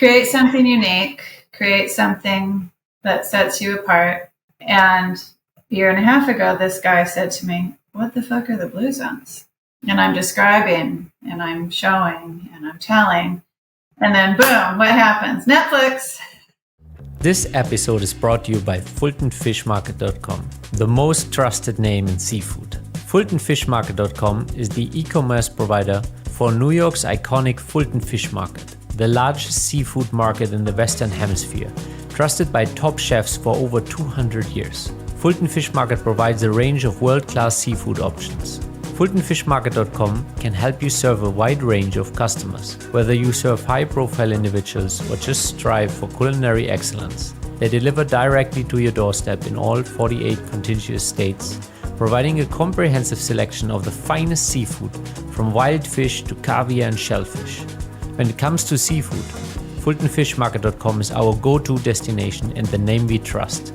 create something unique, create something that sets you apart. And a year and a half ago, this guy said to me, "What the fuck are the blue zones?" And I'm describing and I'm showing and I'm telling. And then boom, what happens? Netflix. This episode is brought to you by FultonFishMarket.com, the most trusted name in seafood. FultonFishMarket.com is the e-commerce provider for New York's iconic Fulton Fish Market, the largest seafood market in the Western Hemisphere, trusted by top chefs for over 200 years. Fulton Fish Market provides a range of world-class seafood options. FultonFishMarket.com can help you serve a wide range of customers, whether you serve high-profile individuals or just strive for culinary excellence. They deliver directly to your doorstep in all 48 contiguous states, providing a comprehensive selection of the finest seafood, from wild fish to caviar and shellfish. When it comes to seafood, FultonFishMarket.com is our go-to destination and the name we trust.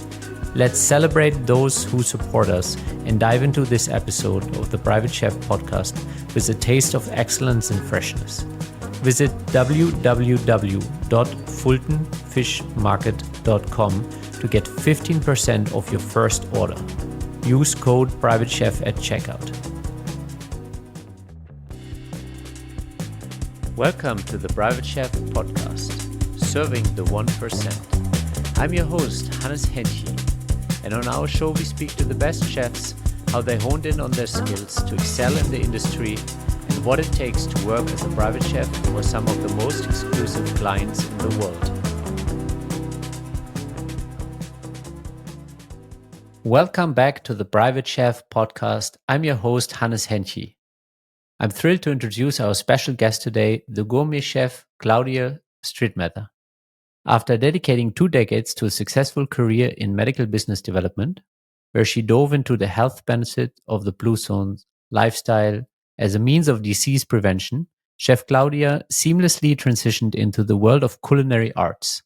Let's celebrate those who support us and dive into this episode of the Private Chef podcast with a taste of excellence and freshness. Visit www.fultonfishmarket.com to get 15% off your first order. Use code PrivateChef at checkout. Welcome to the Private Chef podcast, serving the 1%. I'm your host, Hennche. And on our show, we speak to the best chefs, how they honed in on their skills to excel in the industry, and what it takes to work as a private chef for some of the most exclusive clients in the world. Welcome back to the Private Chef podcast. I'm your host, Hennche. I'm thrilled to introduce our special guest today, the gourmet chef, Claudia Stritmatter. After dedicating 2 decades to a successful career in medical business development, where she dove into the health benefit of the blue zones lifestyle as a means of disease prevention, Chef Claudia seamlessly transitioned into the world of culinary arts.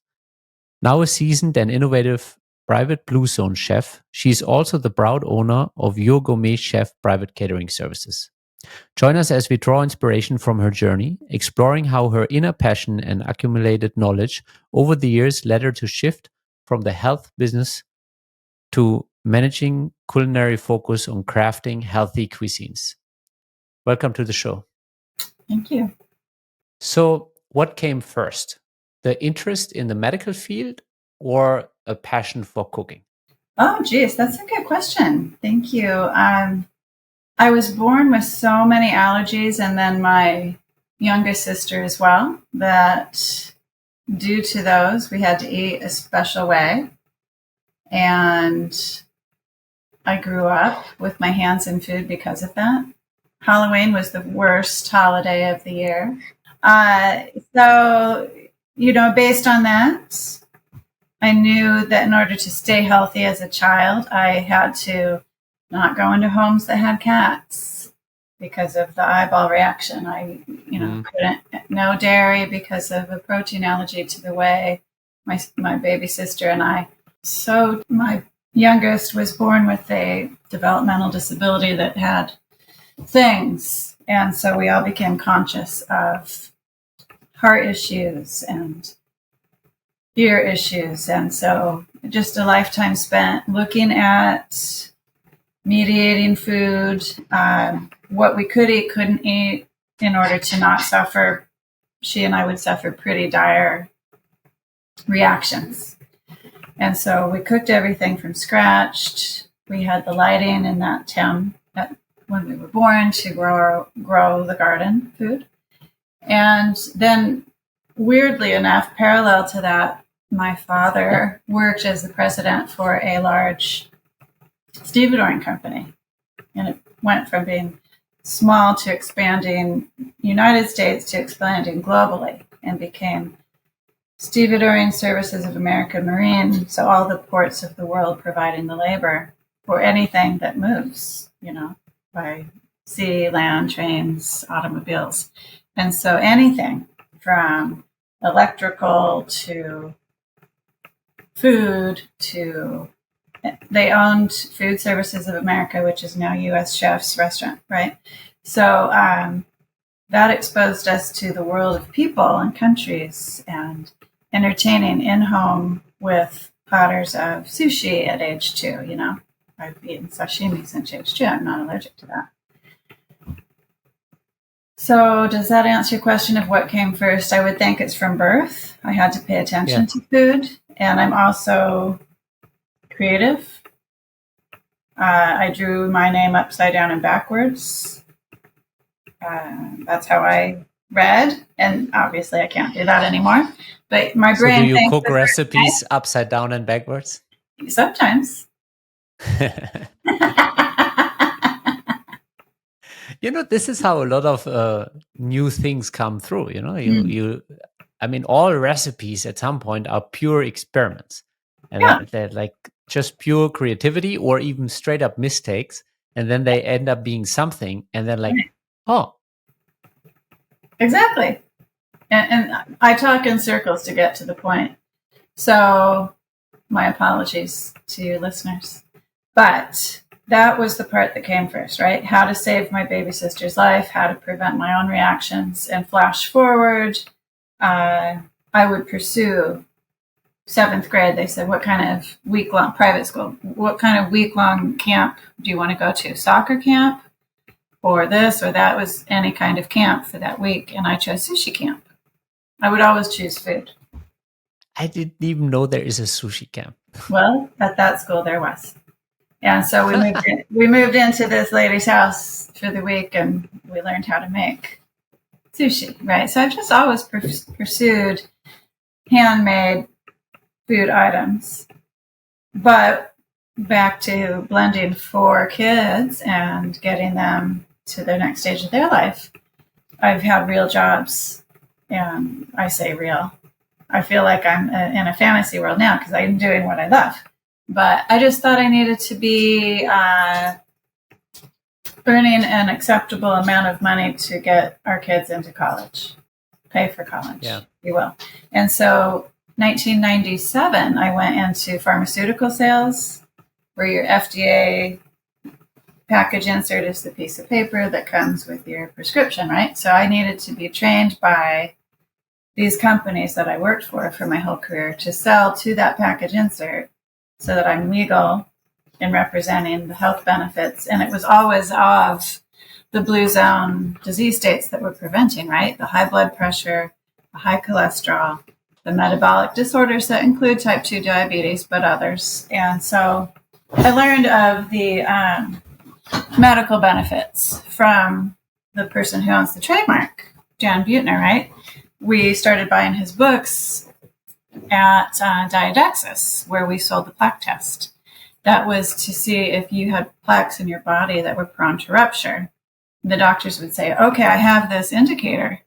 Now a seasoned and innovative private blue zone chef, she is also the proud owner of Your Gourmet Chef private catering services. Join us as we draw inspiration from her journey, exploring how her inner passion and accumulated knowledge over the years led her to shift from the health business to managing culinary focus on crafting healthy cuisines. Welcome to the show. Thank you. So, what came first? The interest in the medical field or a passion for cooking? Oh, geez, that's a good question. Thank you. I was born with so many allergies, and then my youngest sister as well, that due to those, we had to eat a special way. And I grew up with my hands in food because of that. Halloween was the worst holiday of the year. So, based on that, I knew that in order to stay healthy as a child, I had to not go into homes that had cats because of the eyeball reaction. I, couldn't, no dairy because of a protein allergy to the whey. My baby sister and I. So my youngest was born with a developmental disability that had things. And so we all became conscious of heart issues and ear issues. And so just a lifetime spent looking at mediating food, what we could eat, couldn't eat in order to not suffer. She and I would suffer pretty dire reactions. And so we cooked everything from scratch. We had the lighting in that town when we were born to grow the garden food. And then, weirdly enough, parallel to that, my father worked as the president for a large stevedoring company. And it went from being small to expanding United States to expanding globally, and became Stevedoring Services of America Marine. So all the ports of the world providing the labor for anything that moves, by sea, land, trains, automobiles. And so anything from electrical to food to, they owned Food Services of America, which is now U.S. Chef's Restaurant, right? So that exposed us to the world of people and countries and entertaining in home with platters of sushi at age 2. You know, I've eaten sashimi since age 2. I'm not allergic to that. So does that answer your question of what came first? I would think it's from birth. I had to pay attention to food, and I'm also creative. I drew my name upside down and backwards. That's how I read, and obviously I can't do that anymore. But my brain. So do you cook recipes upside down and backwards? Sometimes. You know, this is how a lot of new things come through. You know, I mean, all recipes at some point are pure experiments, and they're like just pure creativity or even straight up mistakes, and then they end up being something, and then like, oh, exactly. And I talk in circles to get to the point. So my apologies to your listeners, but that was the part that came first, right? How to save my baby sister's life, how to prevent my own reactions, and flash forward. I would pursue 7th grade. They said, what kind of week-long private school, what kind of week-long camp do you want to go to? Soccer camp or this or that? Was any kind of camp for that week. And I chose sushi camp. I would always choose food. I didn't even know there is a sushi camp. Well, at that school there was. And so we moved into this lady's house for the week, and we learned how to make sushi, right? So I've just always pursued handmade food items. But back to blending 4 kids and getting them to their next stage of their life, I've had real jobs, and I say real. I feel like I'm in a fantasy world now because I'm doing what I love. But I just thought I needed to be earning an acceptable amount of money to get our kids into college, pay for college, if you will. And so 1997, I went into pharmaceutical sales, where your FDA package insert is the piece of paper that comes with your prescription, right? So I needed to be trained by these companies that I worked for my whole career to sell to that package insert so that I'm legal in representing the health benefits. And it was always of the blue zone disease states that we're preventing, right? The high blood pressure, the high cholesterol, the metabolic disorders that include type 2 diabetes, but others. And so I learned of the medical benefits from the person who owns the trademark, John Buettner, right? We started buying his books at Diadexis, where we sold the plaque test. That was to see if you had plaques in your body that were prone to rupture. The doctors would say, okay, I have this indicator.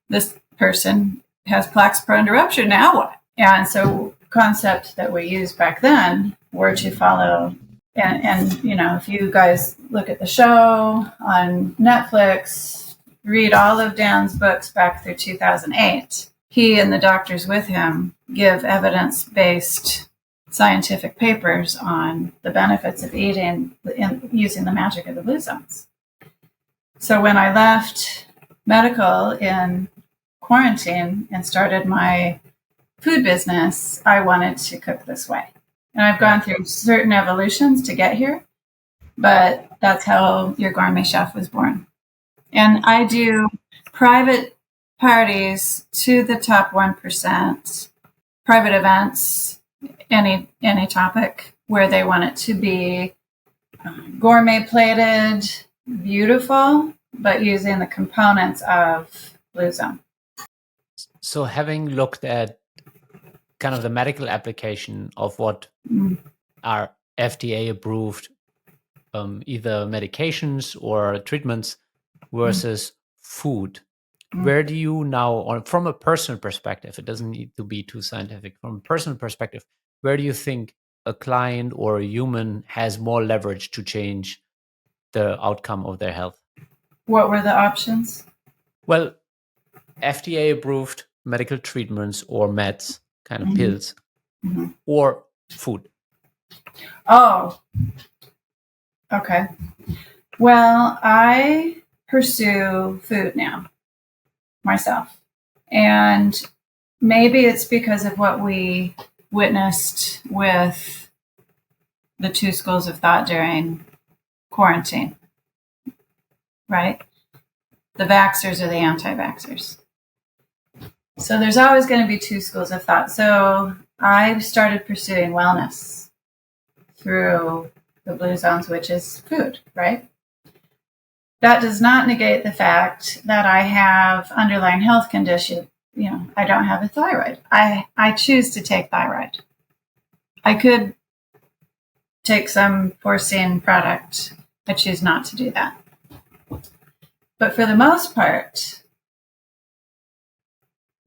This person has plaques prone to rupture. Now what? And so concepts that we used back then were to follow. And you know, if you guys look at the show on Netflix, read all of Dan's books back through 2008. He and the doctors with him give evidence-based scientific papers on the benefits of eating and using the magic of the blue zones. So when I left medical in quarantine and started my food business, I wanted to cook this way. And I've gone through certain evolutions to get here, but that's how your gourmet chef was born. And I do private parties to the top 1%, private events, any topic where they want it to be gourmet plated, beautiful, but using the components of Blue Zone. So having looked at kind of the medical application of what are FDA approved either medications or treatments versus food, where do you now, or from a personal perspective, it doesn't need to be too scientific, from a personal perspective, where do you think a client or a human has more leverage to change the outcome of their health? What were the options? Well, FDA approved medical treatments or meds, kind of pills, or food. Oh, okay. Well, I pursue food now myself. And maybe it's because of what we witnessed with the two schools of thought during quarantine, right? The vaxxers or the anti-vaxxers. So there's always going to be two schools of thought. So I started pursuing wellness through the blue zones, which is food, right? That does not negate the fact that I have underlying health condition. You know, I don't have a thyroid. I choose to take thyroid. I could take some porcine product. I choose not to do that. But for the most part,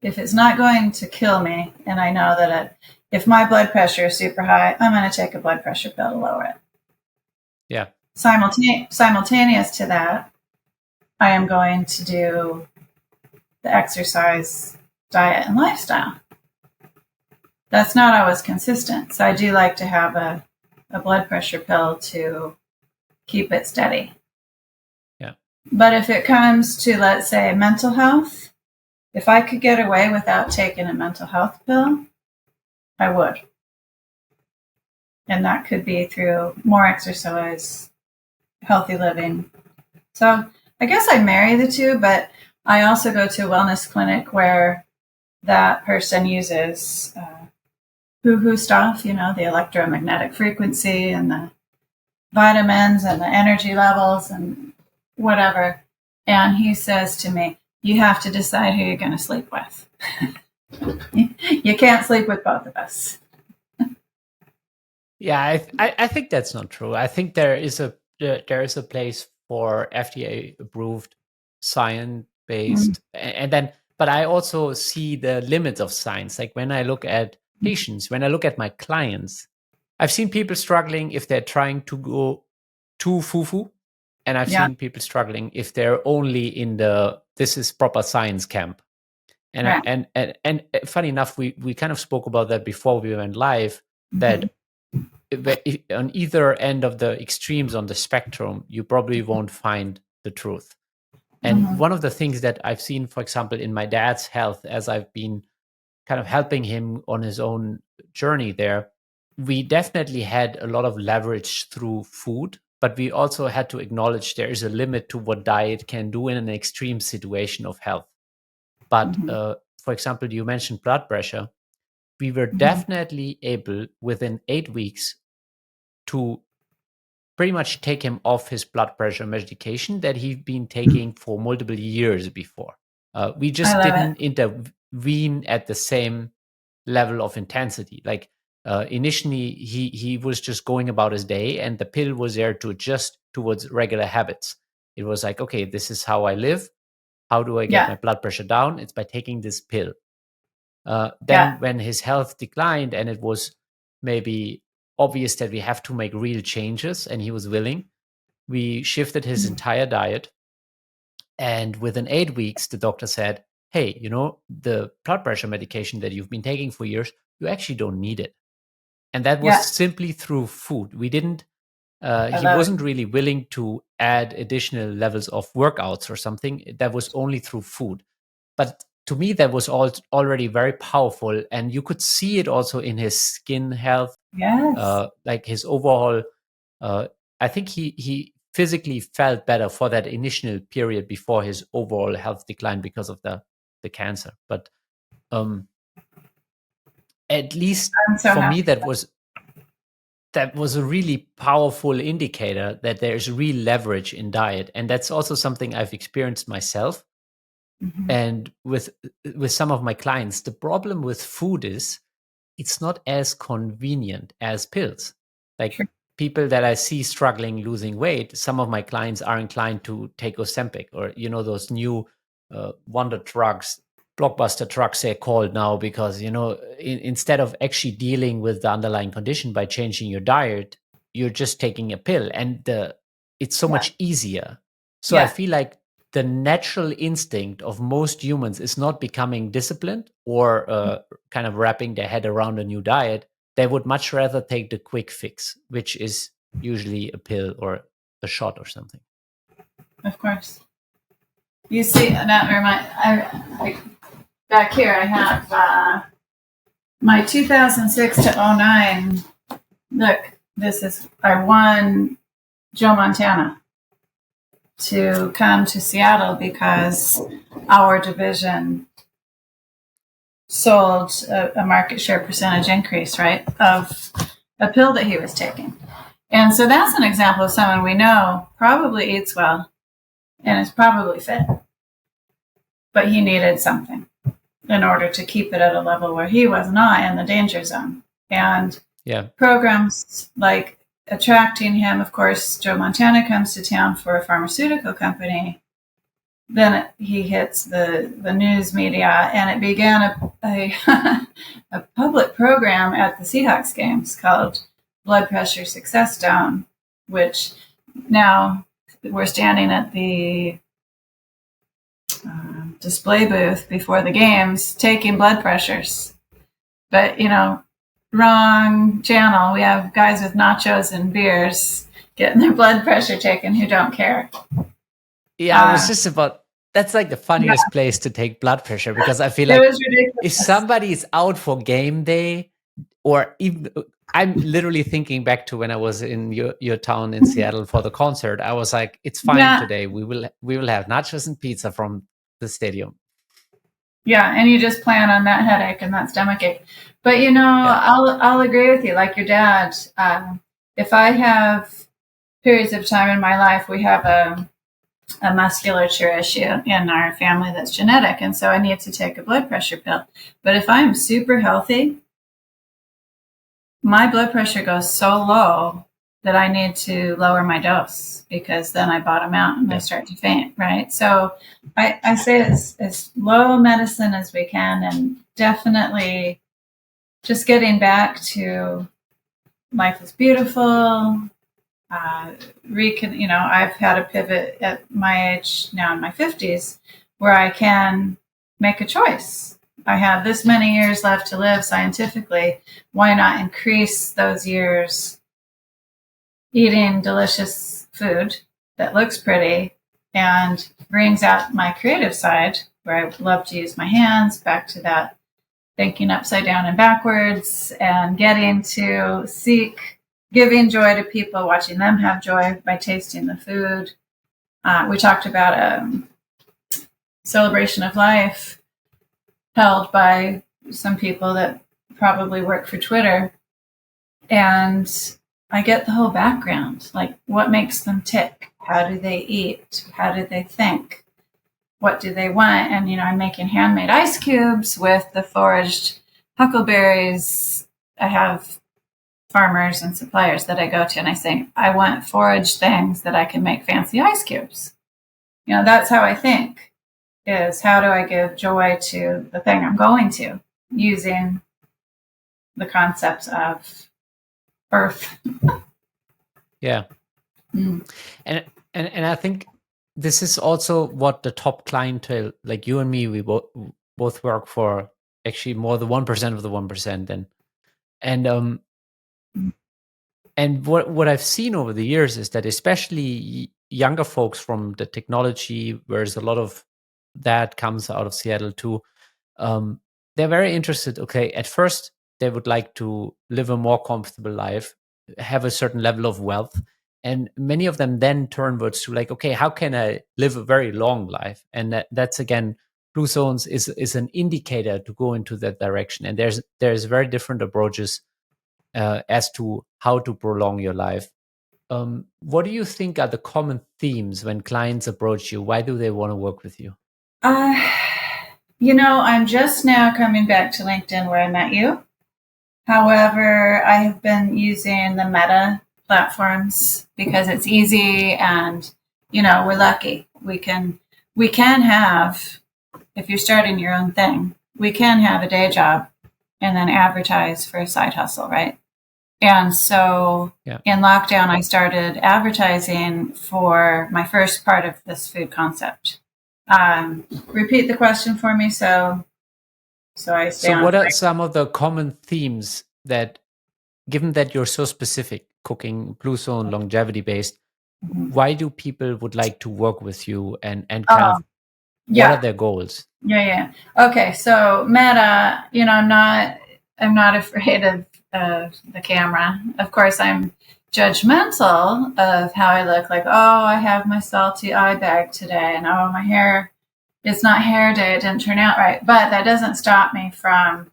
if it's not going to kill me, and I know that if my blood pressure is super high, I'm going to take a blood pressure pill to lower it. Yeah. Simultaneous to that, I am going to do the exercise, diet, and lifestyle. That's not always consistent. So I do like to have a blood pressure pill to keep it steady. Yeah. But if it comes to, let's say, mental health, if I could get away without taking a mental health pill, I would. And that could be through more exercise, healthy living. So I guess I marry the two, but I also go to a wellness clinic where that person uses hoo-hoo stuff, you know, the electromagnetic frequency and the vitamins and the energy levels and whatever. And he says to me, you have to decide who you're going to sleep with. You can't sleep with both of us. Yeah, I think that's not true. I think there is a place for FDA approved science based, and then, but I also see the limits of science. Like when I look at patients, when I look at my clients, I've seen people struggling if they're trying to go too foo-foo, and I've seen people struggling if they're only in the this is proper science camp. And and funny enough, we kind of spoke about that before we went live, that on either end of the extremes on the spectrum, you probably won't find the truth. And one of the things that I've seen, for example, in my dad's health, as I've been kind of helping him on his own journey there, we definitely had a lot of leverage through food, but we also had to acknowledge there is a limit to what diet can do in an extreme situation of health. But for example, you mentioned blood pressure. We were definitely able within 8 weeks to pretty much take him off his blood pressure medication that he'd been taking for multiple years before. We just didn't intervene at the same level of intensity. Like initially, he was just going about his day, and the pill was there to adjust towards regular habits. It was like, okay, this is how I live. How do I get my blood pressure down? It's by taking this pill. Then when his health declined and it was maybe obvious that we have to make real changes and he was willing, we shifted his entire diet. And within 8 weeks, the doctor said, hey, you know, the blood pressure medication that you've been taking for years, you actually don't need it. And that was simply through food. We didn't, he wasn't really willing to add additional levels of workouts or something. That was only through food. But to me, that was already very powerful. And you could see it also in his skin health. Like his overall, I think he physically felt better for that initial period before his overall health declined because of the cancer. But at least for me, that was a really powerful indicator that there's real leverage in diet. And that's also something I've experienced myself. And with some of my clients, the problem with food is it's not as convenient as pills. Like people that I see struggling losing weight, some of my clients are inclined to take Ozempic, or, you know, those new wonder drugs, blockbuster drugs they're called now, because, you know, instead of actually dealing with the underlying condition by changing your diet, you're just taking a pill, and it's so much easier. So I feel like the natural instinct of most humans is not becoming disciplined or kind of wrapping their head around a new diet. They would much rather take the quick fix, which is usually a pill or a shot or something. Of course. You see, that back here I have my 2006 to 09. Look, I won Joe Montana to come to Seattle because our division sold a market share percentage increase, right, of a pill that he was taking. And so that's an example of someone we know probably eats well and is probably fit, but he needed something in order to keep it at a level where he was not in the danger zone. And programs like attracting him, of course, Joe Montana comes to town for a pharmaceutical company. Then he hits the news media, and it began a public program at the Seahawks games called Blood Pressure Success Down, which now we're standing at the display booth before the games taking blood pressures. But, wrong channel. We have guys with nachos and beers getting their blood pressure taken who don't care. Yeah, I was just about, that's like the funniest place to take blood pressure, because I feel like if somebody is out for game day, or even, I'm literally thinking back to when I was in your town in Seattle for the concert. I was like, it's fine today. We will have nachos and pizza from the stadium. Yeah, and you just plan on that headache and that stomachache. But I'll agree with you. Like your dad, if I have periods of time in my life, we have a musculature issue in our family that's genetic, and so I need to take a blood pressure pill. But if I'm super healthy, my blood pressure goes so low that I need to lower my dose, because then I bottom out and I start to faint, right? So I say as low medicine as we can, and definitely just getting back to life is beautiful. I've had a pivot at my age now in my 50s where I can make a choice. I have this many years left to live scientifically. Why not increase those years eating delicious food that looks pretty and brings out my creative side, where I love to use my hands, back to that thinking upside down and backwards, and getting to seek giving joy to people, watching them have joy by tasting the food. We talked about a celebration of life held by some people that probably work for Twitter. And I get the whole background, like what makes them tick? How do they eat? How do they think? What do they want? And, I'm making handmade ice cubes with the foraged huckleberries. I have farmers and suppliers that I go to, and I say, I want foraged things that I can make fancy ice cubes. That's how I think, is how do I give joy to the thing I'm going to, using the concepts of earth. Yeah. And I think this is also what the top clientele, like you and me, we both work for actually more than 1% of the 1%. And what I've seen over the years is that especially younger folks from the technology, whereas a lot of that comes out of Seattle too, they're very interested. Okay, at first they would like to live a more comfortable life, have a certain level of wealth. And many of them then turn towards to like, okay, how can I live a very long life? And that's again, Blue Zones is an indicator to go into that direction. And there's very different approaches as to how to prolong your life. What do you think are the common themes when clients approach you? Why do they want to work with you? I'm just now coming back to LinkedIn where I met you. However, I have been using the Meta platforms because it's easy, and we're lucky. We can have, if you're starting your own thing, we can have a day job and then advertise for a side hustle, right? And so in lockdown, I started advertising for my first part of this food concept. Repeat the question for me, so I stay. So what are some of the common themes that, given that you're so specific, cooking, Blue Zone, longevity based, why do people would like to work with you and kind of What are their goals? Yeah. Okay. So Meta, I'm not afraid of the camera. Of course, I'm judgmental of how I look. Like, oh, I have my salty eye bag today, and oh, my hair, it's not hair day. It didn't turn out right. But that doesn't stop me from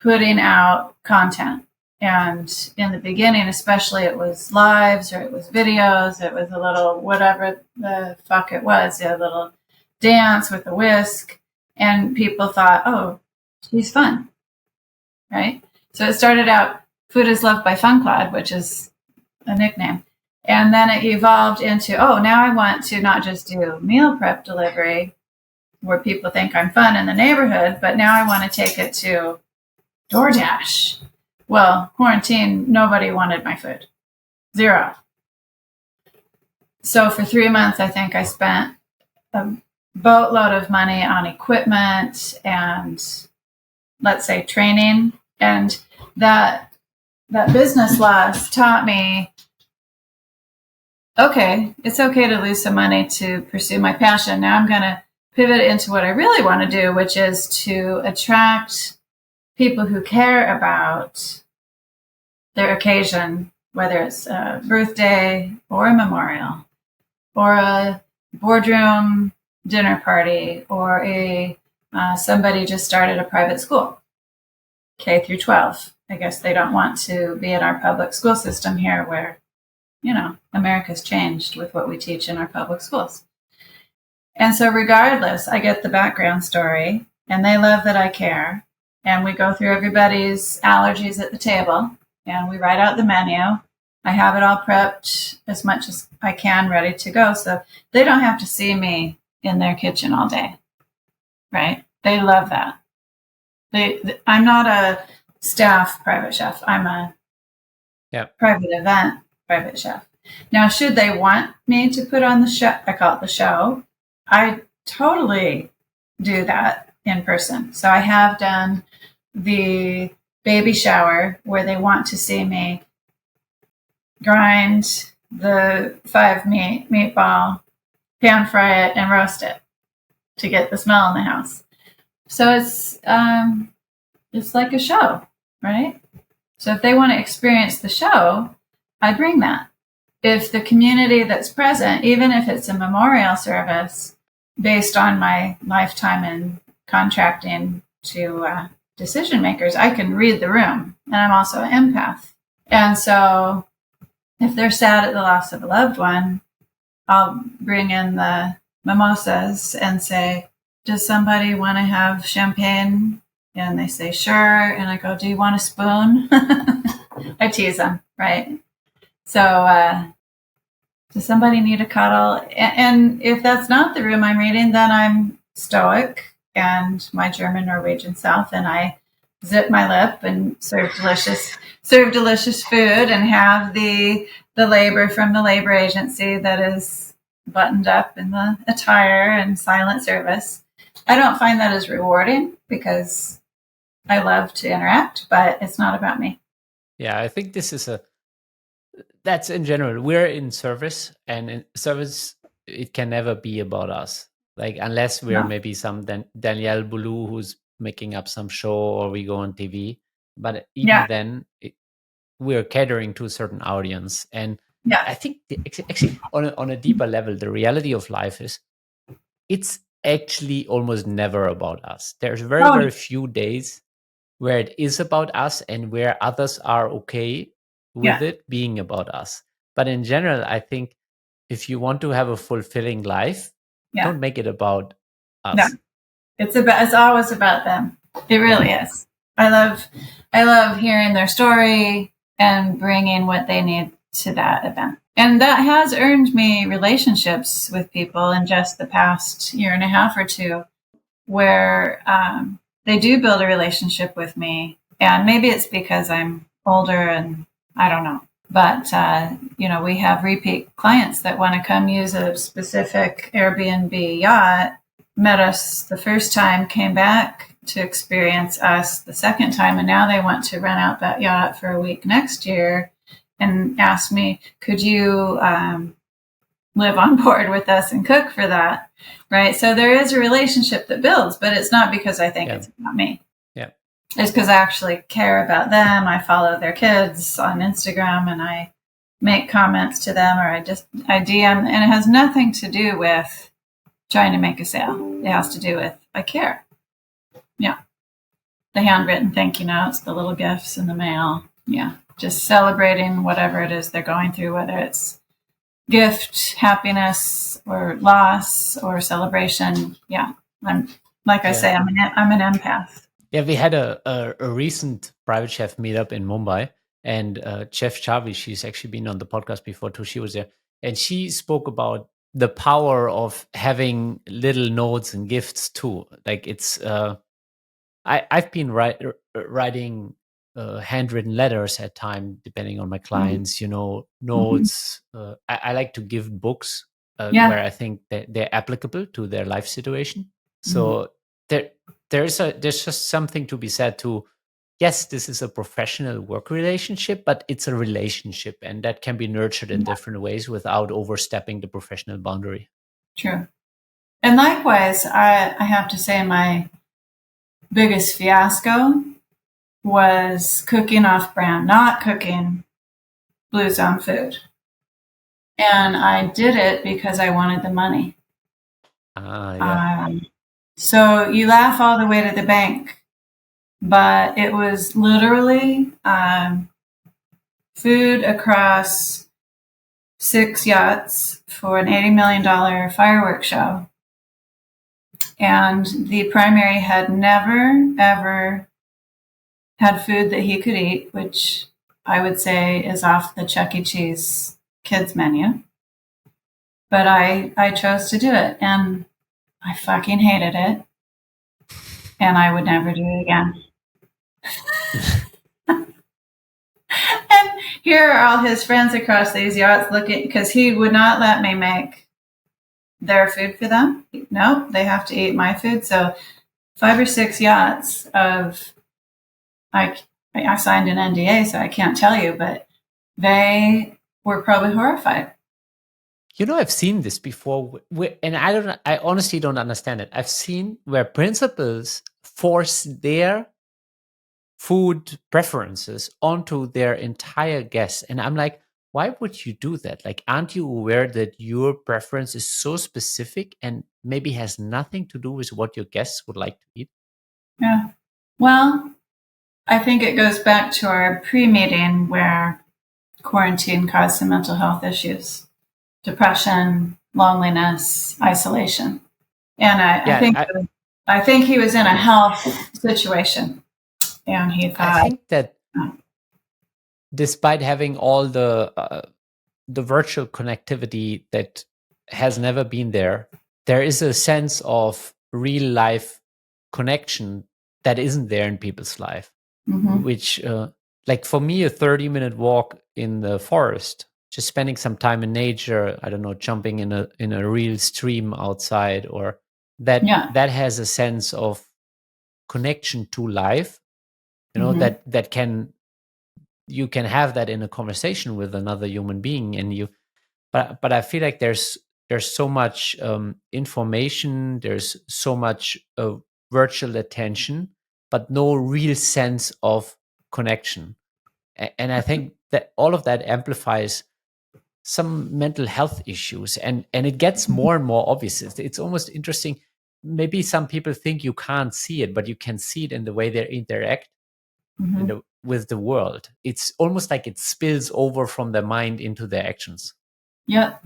putting out content. And in the beginning, especially, it was lives or it was videos. It was a little whatever the fuck it was, a little dance with a whisk. And people thought, oh, she's fun, right? So it started out Food is Loved by Fun Claude, which is a nickname. And then it evolved into, oh, now I want to not just do meal prep delivery where people think I'm fun in the neighborhood, but now I want to take it to DoorDash. Well, quarantine, nobody wanted my food. Zero. So for 3 months, I think I spent a boatload of money on equipment and, let's say, training. And that business loss taught me, okay, it's okay to lose some money to pursue my passion. Now I'm going to pivot into what I really want to do, which is to attract people who care about their occasion, whether it's a birthday or a memorial or a boardroom dinner party or somebody just started a private school, K through 12. I guess they don't want to be in our public school system here where, America's changed with what we teach in our public schools. And so regardless, I get the background story and they love that I care. And we go through everybody's allergies at the table and we write out the menu. I have it all prepped as much as I can, ready to go. So they don't have to see me in their kitchen all day, right? They love that. I'm not a staff private chef. I'm a private event private chef. Now, should they want me to put on the show, I call it the show, I totally do that in person. So I have done the baby shower where they want to see me grind the 5 meatball, pan fry it, and roast it to get the smell in the house. So it's like a show, right? So if they want to experience the show, I bring that. If the community that's present, even if it's a memorial service, based on my lifetime in contracting to decision makers, I can read the room, and I'm also an empath. And so if they're sad at the loss of a loved one, I'll bring in the mimosas and say, does somebody want to have champagne? And they say, sure. And I go, do you want a spoon? I tease them, right? So does somebody need a cuddle? And if that's not the room I'm reading, then I'm stoic and my German Norwegian self, and I zip my lip and serve delicious food and have the labor from the labor agency that is buttoned up in the attire and silent service. I don't find that as rewarding because I love to interact, but it's not about me. Yeah, I think that's in general. We're in service, and in service, it can never be about us. Like, unless we're maybe some Danielle Boulou who's making up some show or we go on TV. But even then, we're catering to a certain audience. And I think actually on a deeper level, the reality of life is it's actually almost never about us. There's very few days where it is about us and where others are okay with it being about us. But in general, I think if you want to have a fulfilling life, don't make it about us. No. It's always about them. It really is. I love hearing their story and bringing what they need to that event. And that has earned me relationships with people in just the past year and a half or two where they do build a relationship with me. And maybe it's because I'm older and I don't know. But, we have repeat clients that want to come use a specific Airbnb yacht, met us the first time, came back to experience us the second time, and now they want to rent out that yacht for a week next year and ask me, could you live on board with us and cook for that, right? So there is a relationship that builds, but it's not because I think it's about me. Yeah. It's because I actually care about them. I follow their kids on Instagram and I make comments to them, or I DM, and it has nothing to do with trying to make a sale. It has to do with I care. Yeah. The handwritten thank you notes, the little gifts in the mail. Yeah. Just celebrating whatever it is they're going through, whether it's gift, happiness, or loss, or celebration. Yeah. I'm say, I'm an empath. Yeah, we had a recent private chef meetup in Mumbai, and Chef Chavi, she's actually been on the podcast before too. She was there, and she spoke about the power of having little notes and gifts too. Like it's, I've been writing handwritten letters at time, depending on my clients. You know, notes. I like to give books where I think that they're applicable to their life situation. So there's just something to be said to, yes, this is a professional work relationship, but it's a relationship, and that can be nurtured in different ways without overstepping the professional boundary. True. And likewise, I have to say my biggest fiasco was cooking off brand, not cooking Blue Zone food. And I did it because I wanted the money. So you laugh all the way to the bank, but it was literally food across 6 yachts for an $80 million fireworks show. And the primary had never, ever had food that he could eat, which I would say is off the Chuck E. Cheese kids menu. But I chose to do it, and I fucking hated it. And I would never do it again. And here are all his friends across these yachts looking, because he would not let me make their food for them. Nope, they have to eat my food. So 5 or 6 yachts of, I signed an NDA, so I can't tell you, but they were probably horrified. You know, I've seen this before, and I honestly don't understand it. I've seen where principals force their food preferences onto their entire guests, and I'm like, why would you do that? Like, aren't you aware that your preference is so specific and maybe has nothing to do with what your guests would like to eat? Yeah. Well, I think it goes back to our pre-meeting where quarantine caused some mental health issues, depression, loneliness, isolation. And I think he was in a health situation, and he thought, I think that despite having all the virtual connectivity that has never been there, there is a sense of real life connection that isn't there in people's life. Which, like for me, a 30-minute walk in the forest, just spending some time in nature, I don't know, jumping in a real stream outside, or that has a sense of connection to life. You know, that you can have that in a conversation with another human being, and but I feel like there's so much information, there's so much virtual attention, but no real sense of connection. And I think that all of that amplifies some mental health issues, and it gets more and more obvious. It's almost interesting. Maybe some people think you can't see it, but you can see it in the way they interact with the world. It's almost like it spills over from their mind into their actions. Yeah.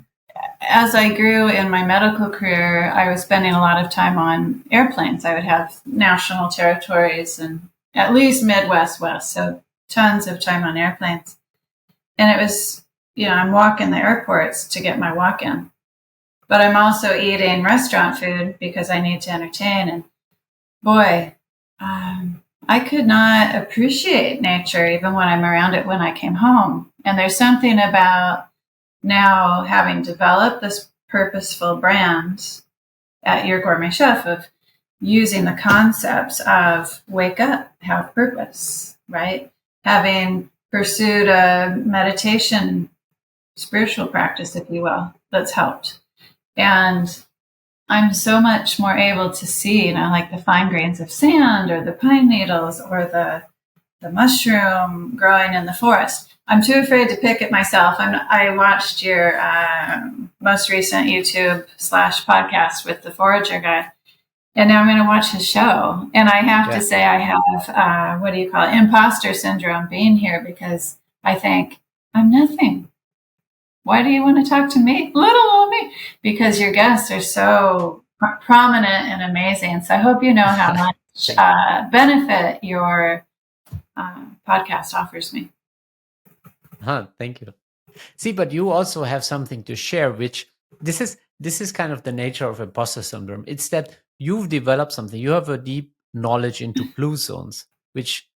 As I grew in my medical career, I was spending a lot of time on airplanes. I would have national territories and at least Midwest, West. So tons of time on airplanes. And it was, I'm walking the airports to get my walk in. But I'm also eating restaurant food because I need to entertain. And boy, I could not appreciate nature even when I'm around it when I came home. And there's something about now having developed this purposeful brand at Your Gourmet Chef of using the concepts of wake up, have purpose, right? Having pursued a meditation spiritual practice, if you will, that's helped. And I'm so much more able to see, like the fine grains of sand or the pine needles or the mushroom growing in the forest. I'm too afraid to pick it myself. I watched your most recent YouTube/podcast with the forager guy, and now I'm going to watch his show. And I have to say I have, imposter syndrome being here, because I think I'm nothing. Why do you want to talk to me? Little old me. Because your guests are so prominent and amazing. So I hope you know how much benefit your podcast offers me. Thank you. See, but you also have something to share, which this is kind of the nature of imposter syndrome. It's that you've developed something. You have a deep knowledge into blue zones, which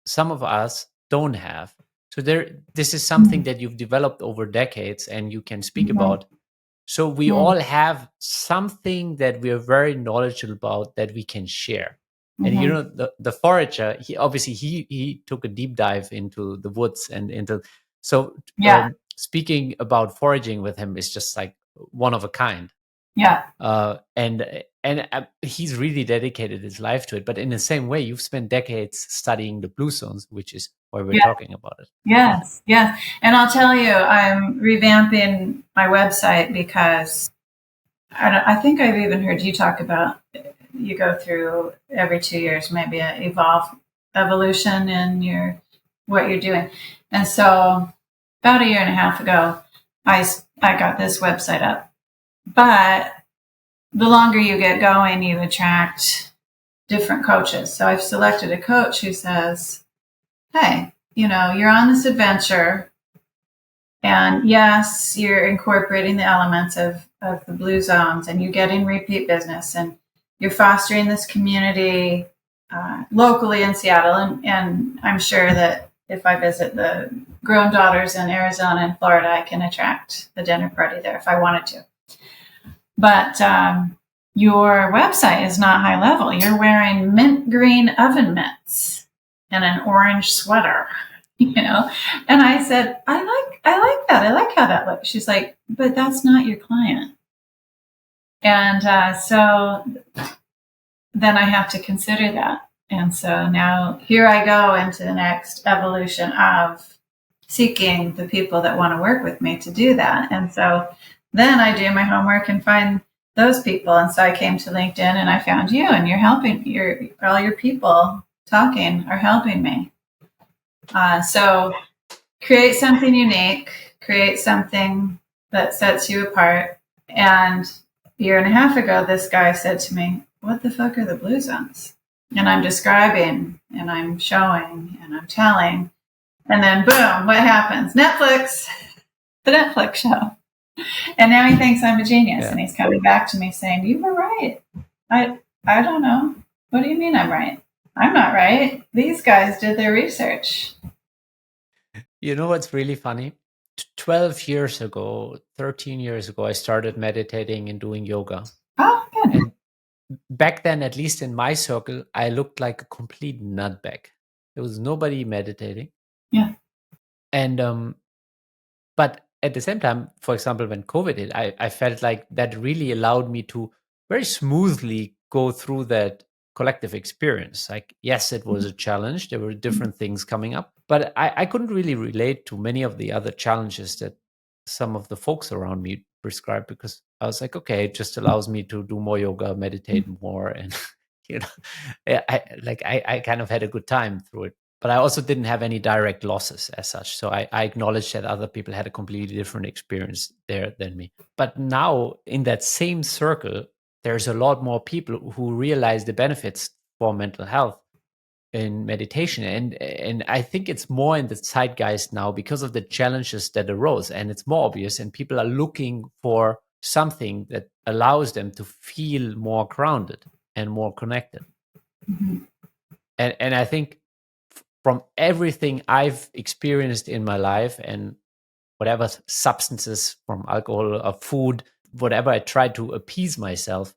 some of us don't have. So this is something that you've developed over decades and you can speak about. So we all have something that we are very knowledgeable about that we can share. And the forager, he took a deep dive into the woods and into speaking about foraging with him is just like one of a kind. Yeah. And he's really dedicated his life to it. But in the same way, you've spent decades studying the blue zones, which is why we're talking about it. Yes. And I'll tell you, I'm revamping my website because I think I've even heard you talk about, you go through every 2 years, maybe an evolution in what you're doing. And so about a year and a half ago, I got this website up. But the longer you get going, you attract different coaches. So I've selected a coach who says, hey, you're on this adventure. And yes, you're incorporating the elements of the blue zones, and you're getting repeat business, and you're fostering this community locally in Seattle. And I'm sure that if I visit the grown daughters in Arizona and Florida, I can attract a dinner party there if I wanted to. But your website is not high level. You're wearing mint green oven mitts and an orange sweater, And I said, I like that. I like how that looks. She's like, but that's not your client. And so then I have to consider that. And so now here I go into the next evolution of seeking the people that want to work with me to do that. And so then I do my homework and find those people. And so I came to LinkedIn and I found you, and you're helping. All your people talking are helping me. So create something unique, create something that sets you apart. And a year and a half ago, this guy said to me, what the fuck are the blue zones? And I'm describing and I'm showing and I'm telling. And then boom, what happens? Netflix, the Netflix show. And now he thinks I'm a genius. And he's coming back to me saying, you were right. I don't know. What do you mean I'm right? I'm not right. These guys did their research. You know what's really funny? 12 years ago, 13 years ago, I started meditating and doing yoga. Oh, good. And back then, at least in my circle, I looked like a complete nutbag. There was nobody meditating. Yeah. And but at the same time, for example, when COVID hit, I felt like that really allowed me to very smoothly go through that collective experience. Like, yes, it was a challenge. There were different things coming up, but I couldn't really relate to many of the other challenges that some of the folks around me prescribed, because I was like, okay, it just allows me to do more yoga, meditate more. And, I kind of had a good time through it. But I also didn't have any direct losses as such. So I acknowledged that other people had a completely different experience there than me. But now in that same circle, there's a lot more people who realize the benefits for mental health in meditation. And I think it's more in the zeitgeist now because of the challenges that arose. And it's more obvious, and people are looking for something that allows them to feel more grounded and more connected. Mm-hmm. And I think from everything I've experienced in my life, and whatever substances, from alcohol or food, whatever I try to appease myself,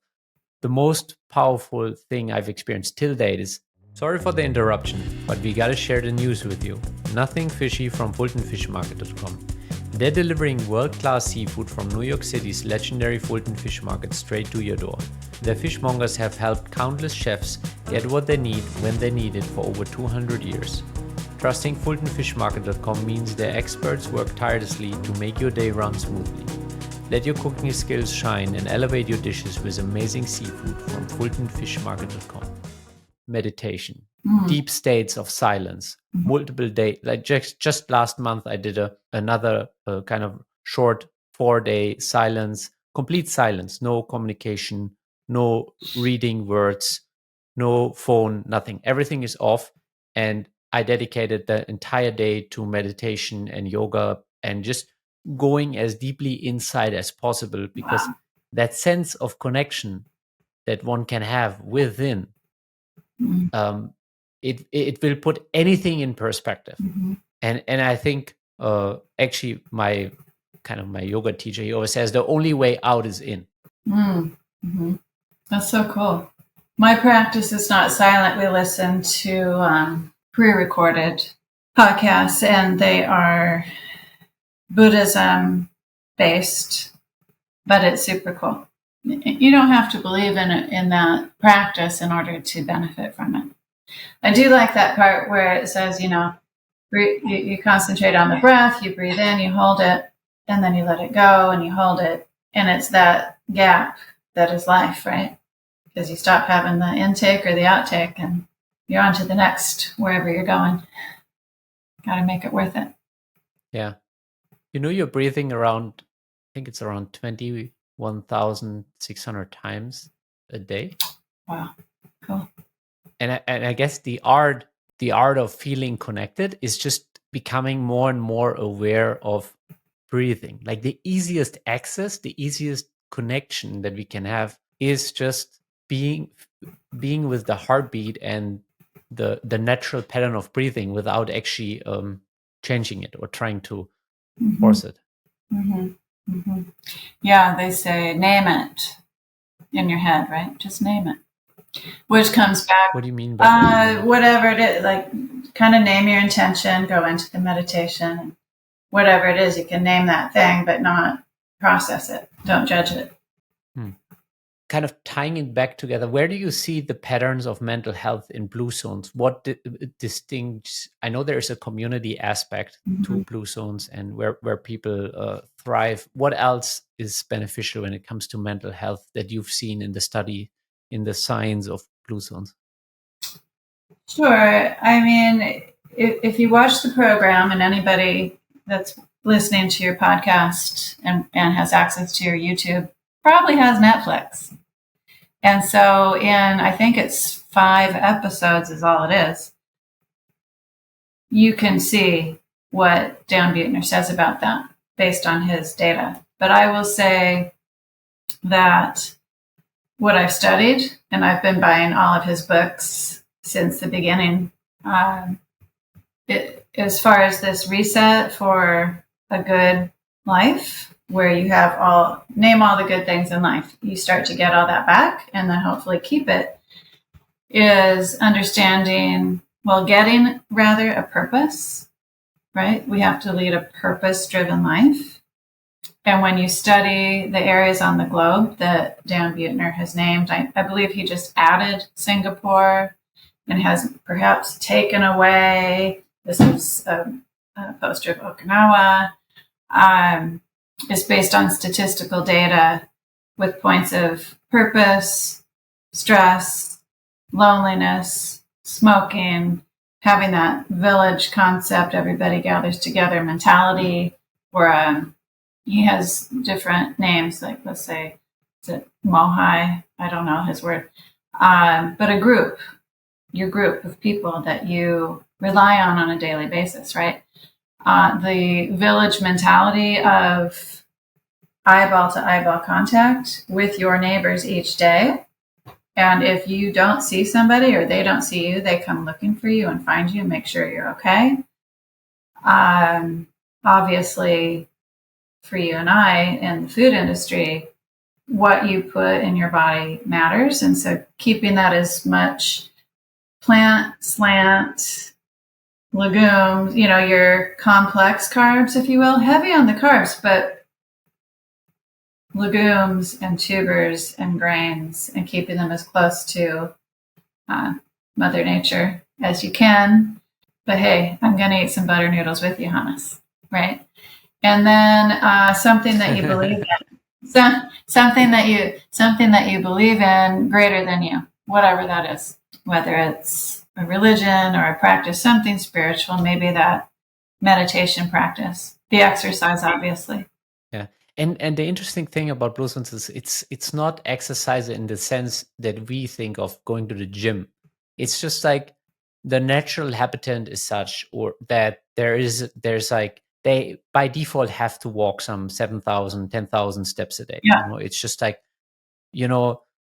the most powerful thing I've experienced till date is, sorry for the interruption, but we gotta share the news with you. Nothing fishy from FultonFishMarket.com. They're delivering world-class seafood from New York City's legendary Fulton Fish Market straight to your door. Their fishmongers have helped countless chefs get what they need when they need it for over 200 years. Trusting FultonFishMarket.com means their experts work tirelessly to make your day run smoothly. Let your cooking skills shine and elevate your dishes with amazing seafood from FultonFishMarket.com. Meditation, deep states of silence, multiple days. Like just last month, I did another kind of short 4-day silence, complete silence, no communication, no reading words, no phone, nothing. Everything is off. And I dedicated the entire day to meditation and yoga and just going as deeply inside as possible, because that sense of connection that one can have within, it will put anything in perspective. And I think actually my yoga teacher, he always says the only way out is in. That's so cool. My practice is not silent. We listen to pre-recorded podcasts, and they are Buddhism based, but it's super cool. You don't have to believe in that practice in order to benefit from it. I do like that part where it says, you concentrate on the breath, you breathe in, you hold it, and then you let it go and you hold it. And it's that gap that is life, right? Because you stop having the intake or the outtake and you're on to the next, wherever you're going. Got to make it worth it. Yeah. You're breathing around, I think it's around 21,600 times a day. Wow. Cool. And I guess the art of feeling connected is just becoming more and more aware of breathing. Like the easiest access, the easiest connection that we can have is just being with the heartbeat and the natural pattern of breathing without actually changing it or trying to force it. Yeah, they say name it in your head, right? Just name it. Which comes back. What do you mean by that? Whatever it is, like kind of name your intention, go into the meditation, and whatever it is, you can name that thing, but not process it. Don't judge it. Kind of tying it back together, where do you see the patterns of mental health in blue zones? What distinguishes? I know there is a community aspect to blue zones and where people thrive. What else is beneficial when it comes to mental health that you've seen in the study, in the science of blue zones? Sure. I mean, if you watch the program, and anybody that's listening to your podcast and has access to your YouTube probably has Netflix. And so I think it's 5 episodes is all it is. You can see what Dan Buettner says about that based on his data. But I will say that what I've studied, and I've been buying all of his books since the beginning, as far as this reset for a good life, where you have name all the good things in life, you start to get all that back and then hopefully keep it, is getting a purpose, right? We have to lead a purpose-driven life. And when you study the areas on the globe that Dan Buettner has named, I believe he just added Singapore and has perhaps taken away, this is a poster of Okinawa, is based on statistical data with points of purpose, stress, loneliness, smoking, having that village concept, everybody gathers together mentality, or he has different names, like let's say, is it Mohai? I don't know his word. But your group of people that you rely on a daily basis, right? The village mentality of eyeball to eyeball contact with your neighbors each day. And if you don't see somebody or they don't see you, they come looking for you and find you and make sure you're okay. Obviously, for you and I in the food industry, what you put in your body matters. And so keeping that as much plant, slant, legumes, your complex carbs, if you will, heavy on the carbs, but legumes and tubers and grains, and keeping them as close to Mother Nature as you can. But hey, I'm going to eat some butter noodles with you, Hannes, right? And then something that you believe in, something that you believe in greater than you, whatever that is, whether it's a religion or a practice, something spiritual, maybe that meditation practice, the exercise, obviously. Yeah. And the interesting thing about Blue Zones is it's not exercise in the sense that we think of going to the gym. It's just like the natural habitat is such, or that there's like they by default have to walk some 7,000, 10,000 steps a day. Yeah. It's just like,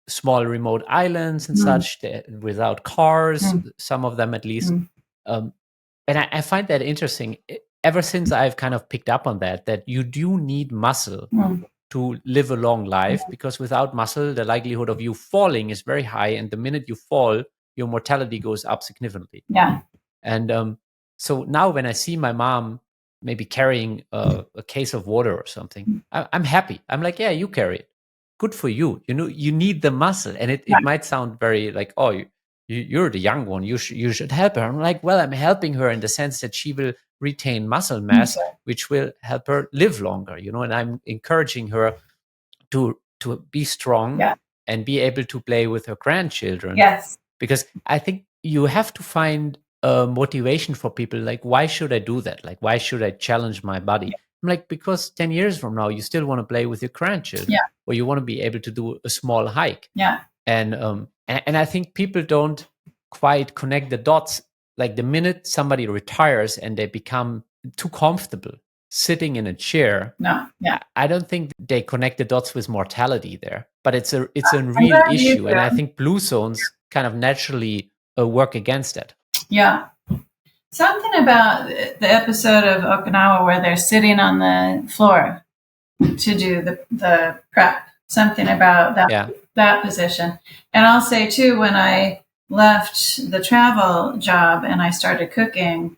small remote islands and such without cars, some of them at least. And I find that interesting. Ever since I've kind of picked up on that you do need muscle to live a long life, because without muscle, the likelihood of you falling is very high. And the minute you fall, your mortality goes up significantly. Yeah. And so now when I see my mom maybe carrying a case of water or something, I'm happy. I'm like, yeah, you carry it. Good for you. You need the muscle. And it might sound very like, oh, you're the young one. You should help her. I'm like, well, I'm helping her in the sense that she will retain muscle mass, which will help her live longer, and I'm encouraging her to be strong and be able to play with her grandchildren. Yes. Because I think you have to find a motivation for people. Like, why should I do that? Like, why should I challenge my body? I'm like, because 10 years from now, you still want to play with your grandchildren, or you want to be able to do a small hike. Yeah. And I think people don't quite connect the dots. Like the minute somebody retires and they become too comfortable sitting in a chair, I don't think they connect the dots with mortality there. But it's a real issue, and I think Blue Zones kind of naturally work against that. Yeah. Something about the episode of Okinawa where they're sitting on the floor to do the prep. Something about that position. And I'll say too, when I left the travel job and I started cooking,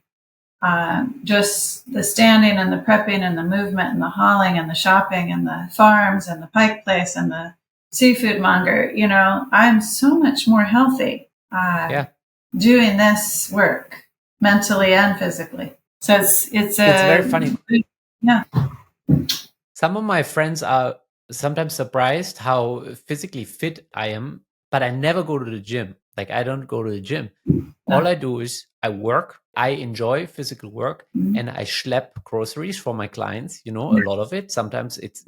just the standing and the prepping and the movement and the hauling and the shopping and the farms and the pike place and the seafood monger, I'm so much more healthy doing this work, mentally and physically. So it's very funny. Yeah. Some of my friends are sometimes surprised how physically fit I am, but I never go to the gym. Like, I don't go to the gym. All I do is I work. I enjoy physical work, and I schlep groceries for my clients, a lot of it. Sometimes it's,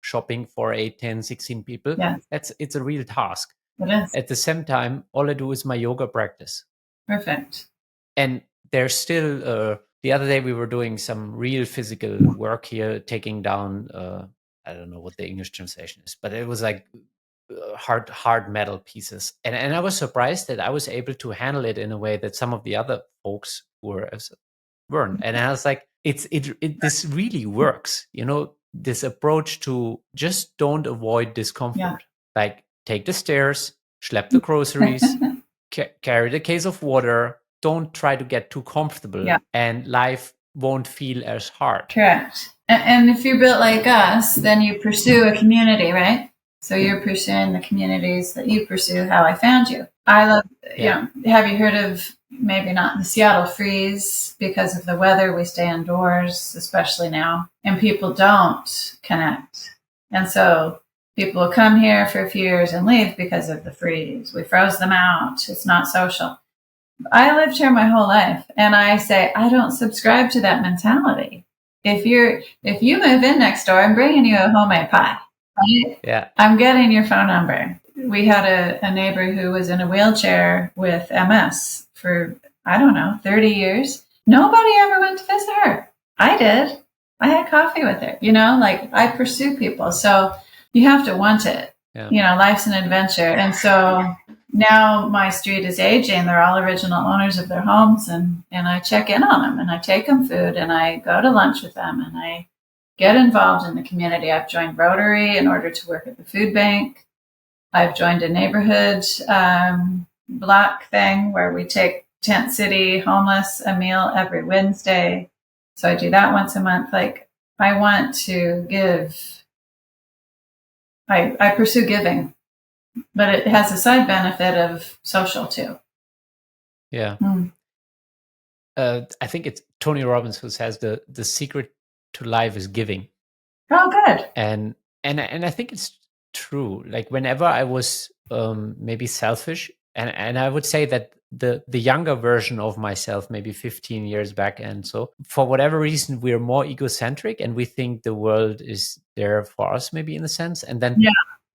shopping for 8, 10, 16 people. It's a real task. It is. At the same time, all I do is my yoga practice. Perfect. And there's still, the other day we were doing some real physical work here, taking down, I don't know what the English translation is, but it was like hard metal pieces. And I was surprised that I was able to handle it in a way that some of the other folks weren't. And I was like, this really works. This approach to just don't avoid discomfort. Like, take the stairs, schlep the groceries, carry the case of water. Don't try to get too comfortable, and life won't feel as hard. Correct. And if you're built like us, then you pursue a community, right? So you're pursuing the communities that you pursue, how I found you. I love, have you heard of, maybe not the Seattle freeze? Because of the weather, we stay indoors, especially now, and people don't connect. And so people will come here for a few years and leave because of the freeze. We froze them out. It's not social. I lived here my whole life, and I say I don't subscribe to that mentality. If you move in next door, I'm bringing you a homemade pie. Right? Yeah, I'm getting your phone number. We had a neighbor who was in a wheelchair with MS for, 30 years. Nobody ever went to visit her. I did. I had coffee with her. I pursue people. So you have to want it. Yeah. Life's an adventure. And so now my street is aging. They're all original owners of their homes, and I check in on them, and I take them food, and I go to lunch with them, and I get involved in the community. I've joined Rotary in order to work at the food bank. I've joined a neighborhood block thing where we take Tent City homeless a meal every Wednesday. So I do that once a month. Like, I want to give. I pursue giving, but it has a side benefit of social too. Yeah. I think it's Tony Robbins who says the secret to life is giving. Oh, good. And I think it's true. Like, whenever I was maybe selfish, and I would say that the younger version of myself, maybe 15 years back, and so for whatever reason we're more egocentric and we think the world is there for us, maybe, in a sense. And then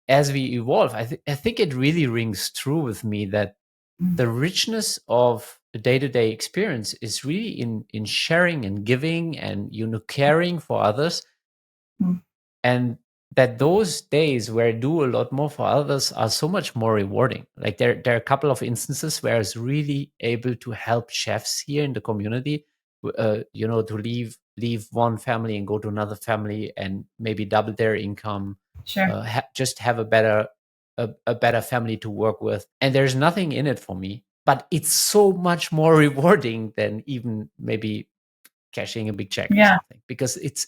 as we evolve, I think it really rings true with me that the richness of the day-to-day experience is really in sharing and giving and caring for others. And that those days where I do a lot more for others are so much more rewarding. Like, there are a couple of instances where I was really able to help chefs here in the community, to leave one family and go to another family and maybe double their income. Sure. Just have a better family to work with. And there's nothing in it for me, but it's so much more rewarding than even maybe cashing a big check or something, because it's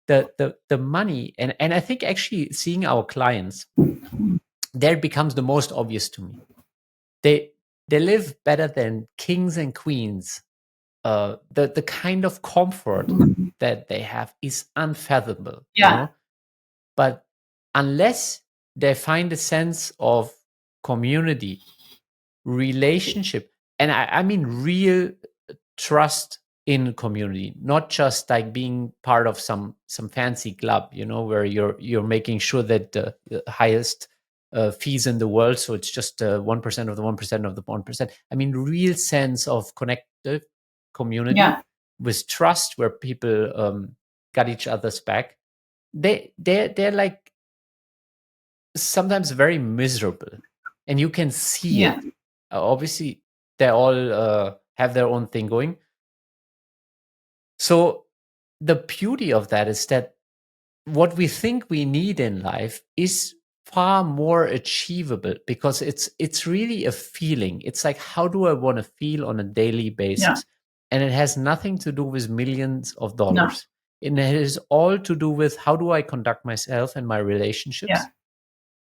the money. And I think actually seeing our clients, there it becomes the most obvious to me. They live better than kings and queens. The kind of comfort that they have is unfathomable. But unless they find a sense of community, relationship, and I mean real trust in community, not just like being part of some fancy club, where you're making sure that the highest fees in the world, so it's just 1% of the 1% of the 1%. I mean, real sense of connected community with trust, where people got each other's back. They're like sometimes very miserable, and you can see it. Obviously, they all have their own thing going. So the beauty of that is that what we think we need in life is far more achievable, because it's really a feeling. It's like, how do I want to feel on a daily basis? And it has nothing to do with millions of dollars. And it is all to do with, how do I conduct myself and my relationships?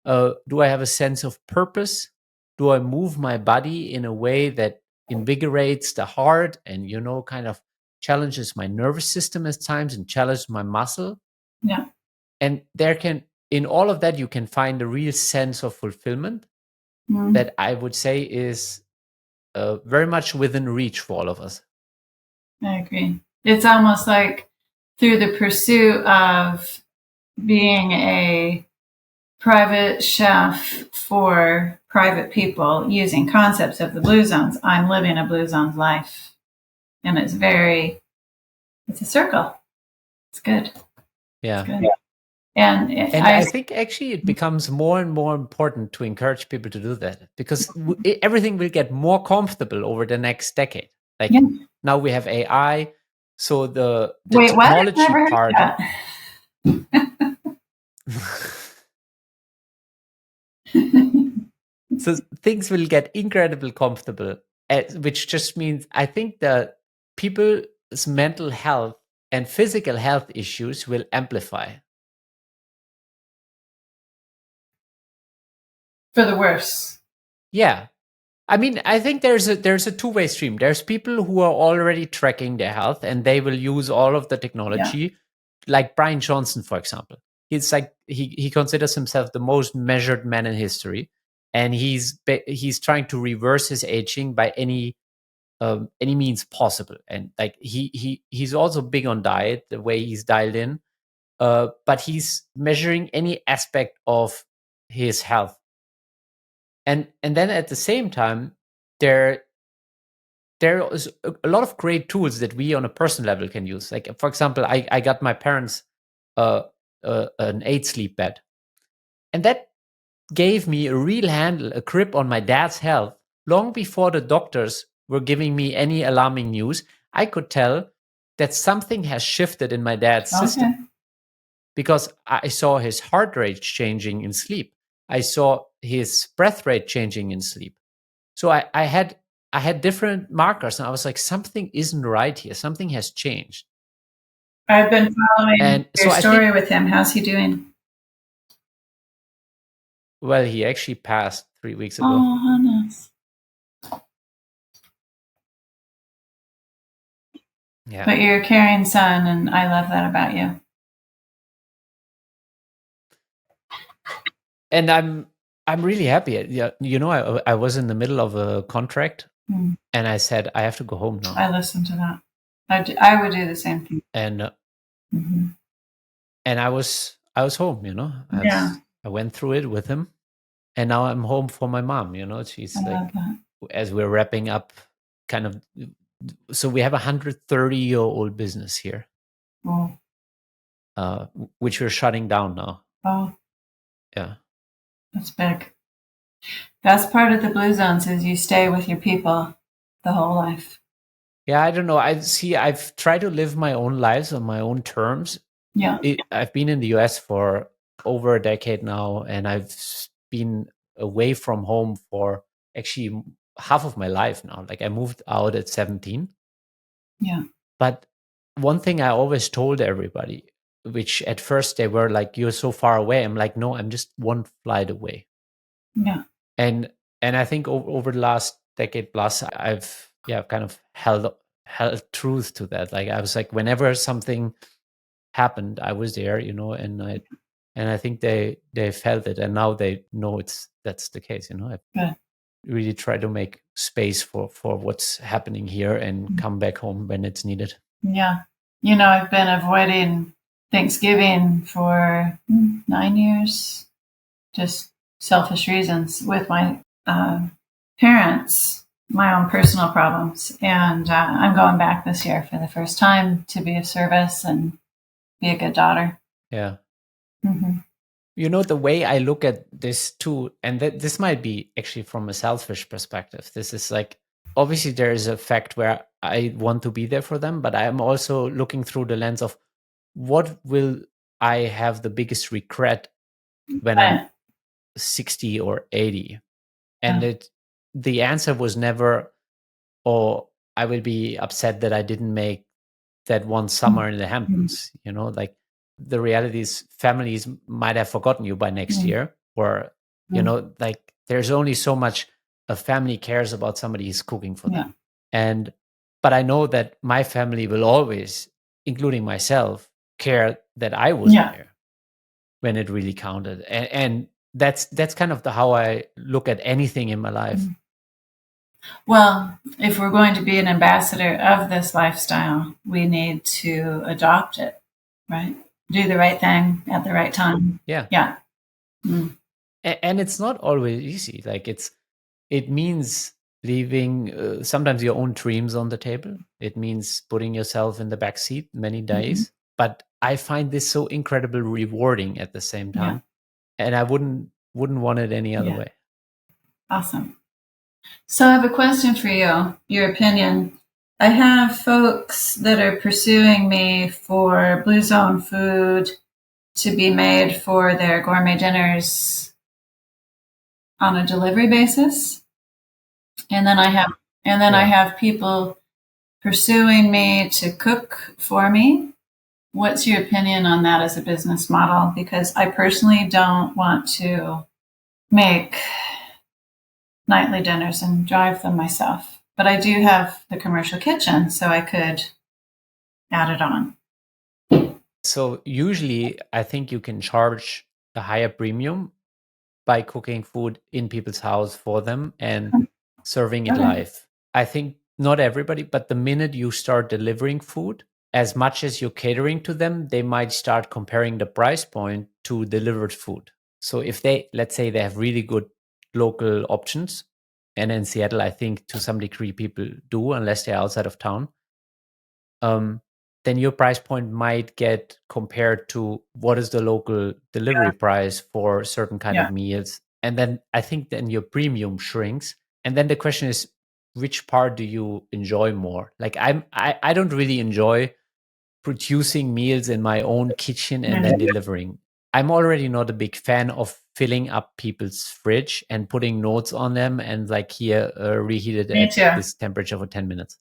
Do I have a sense of purpose? Do I move my body in a way that invigorates the heart and, kind of challenges my nervous system at times and challenges my muscle? And in all of that, you can find a real sense of fulfillment that I would say is very much within reach for all of us. I agree. It's almost like, through the pursuit of being a private chef for private people using concepts of the Blue Zones, I'm living a Blue Zones life. And it's a circle. It's good. Yeah. It's good. And I think actually it becomes more and more important to encourage people to do that, because everything will get more comfortable over the next decade. Like, now we have AI, so the technology part. So things will get incredibly comfortable, which just means I think that people's mental health and physical health issues will amplify. For the worse. Yeah. I mean, I think there's a two-way stream. There's people who are already tracking their health, and they will use all of the technology, like Brian Johnson, for example. He's like, he considers himself the most measured man in history, and he's trying to reverse his aging by any means possible. And like, he's also big on diet, the way he's dialed in, but he's measuring any aspect of his health. And then at the same time, there is a lot of great tools that we on a personal level can use. Like, for example, I got my parents an 8-sleep bed, and that gave me a real handle, a grip on my dad's health. Long before the doctors were giving me any alarming news, I could tell that something has shifted in my dad's system, because I saw his heart rate changing in sleep. I saw his breath rate changing in sleep. So I had I had different markers, and I was like, something isn't right here. Something has changed. I've been following And your so I story think, with him. How's he doing? well, he actually passed 3 weeks ago. Oh, how nice. Yeah. But you're a caring son, and I love that about you. And I'm really happy. Yeah, you know, I was in the middle of a contract, Mm. and I said I have to go home now. I listened to that. I would do the same thing. And Mm-hmm. and I was home. You know, Yeah, I went through it with him, and now I'm home for my mom. You know, she's I like, love that. as we're wrapping up, kind of. So we have a 130-year-old business here, Oh, which we're shutting down now. oh, Yeah. that's big. That's part of the blue zones is you stay with your people the whole life. Yeah, I don't know. I've tried to live my own lives on my own terms. Yeah, I've been in the US for over a decade now, and I've been away from home for actually half of my life now. Like I moved out at 17. yeah, But one thing I always told everybody, which at first they were like, "You're so far away." I'm like, "No, I'm just one flight away." yeah, And I think over the last decade plus, I've kind of held truth to that. Like I was like, whenever something happened, I was there, you know, and I think they felt it, and now they know that's the case. You know, I good. really try to make space for what's happening here and come back home when it's needed. Yeah. You know, I've been avoiding Thanksgiving for 9 years, just selfish reasons with my parents, my own personal problems. And I'm going back this year for the first time to be of service and be a good daughter. Yeah. Mm-hmm. You know, the way I look at this too, and this might be actually from a selfish perspective. This is like, obviously there is a fact where I want to be there for them, but I'm also looking through the lens of what will I have the biggest regret when I'm 60 or 80? And the answer was never, oh, I will be upset that I didn't make that one summer in the Hamptons. You know, like the reality is families might have forgotten you by next year, or you know, like there's only so much a family cares about somebody who's cooking for them. And but I know that my family will always, including myself, care that I was there when it really counted. And that's kind of how I look at anything in my life. Well, if we're going to be an ambassador of this lifestyle, we need to adopt it, right? Do the right thing at the right time. Yeah. Yeah. And it's not always easy. Like it means leaving sometimes your own dreams on the table. It means putting yourself in the back seat many days. But I find this so incredibly rewarding at the same time, and I wouldn't want it any other way. Awesome. So I have a question for you, your opinion. I have folks that are pursuing me for Blue Zone food to be made for their gourmet dinners on a delivery basis. And then I have people pursuing me to cook for me. What's your opinion on that as a business model? Because I personally don't want to make nightly dinners and drive them myself. But I do have the commercial kitchen, so I could add it on. So usually I think you can charge a higher premium by cooking food in people's house for them and serving it live. I think not everybody, but the minute you start delivering food, as much as you're catering to them, they might start comparing the price point to delivered food. So if let's say they have really good local options, and in Seattle, I think to some degree people do, unless they're outside of town, then your price point might get compared to what is the local delivery price for certain kind of meals. And then I think then your premium shrinks. And then the question is, which part do you enjoy more? Like I don't really enjoy producing meals in my own kitchen and then delivering. I'm already not a big fan of filling up people's fridge and putting notes on them and like here reheat it Me at too. this temperature for 10 minutes.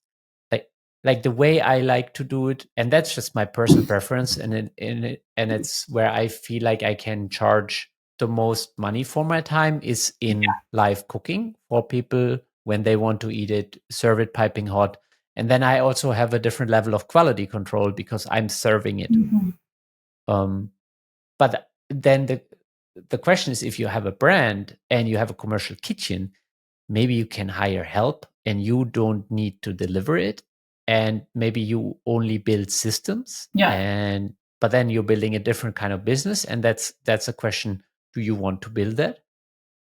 Like the way I like to do it, and that's just my personal preference, and it's where I feel like I can charge the most money for my time is in live cooking for people when they want to eat it, serve it piping hot. And then I also have a different level of quality control because I'm serving it. Mhm. But then the question is, if you have a brand and you have a commercial kitchen, maybe you can hire help and you don't need to deliver it. And maybe you only build systems. Yeah. But then you're building a different kind of business. And that's a question. Do you want to build that?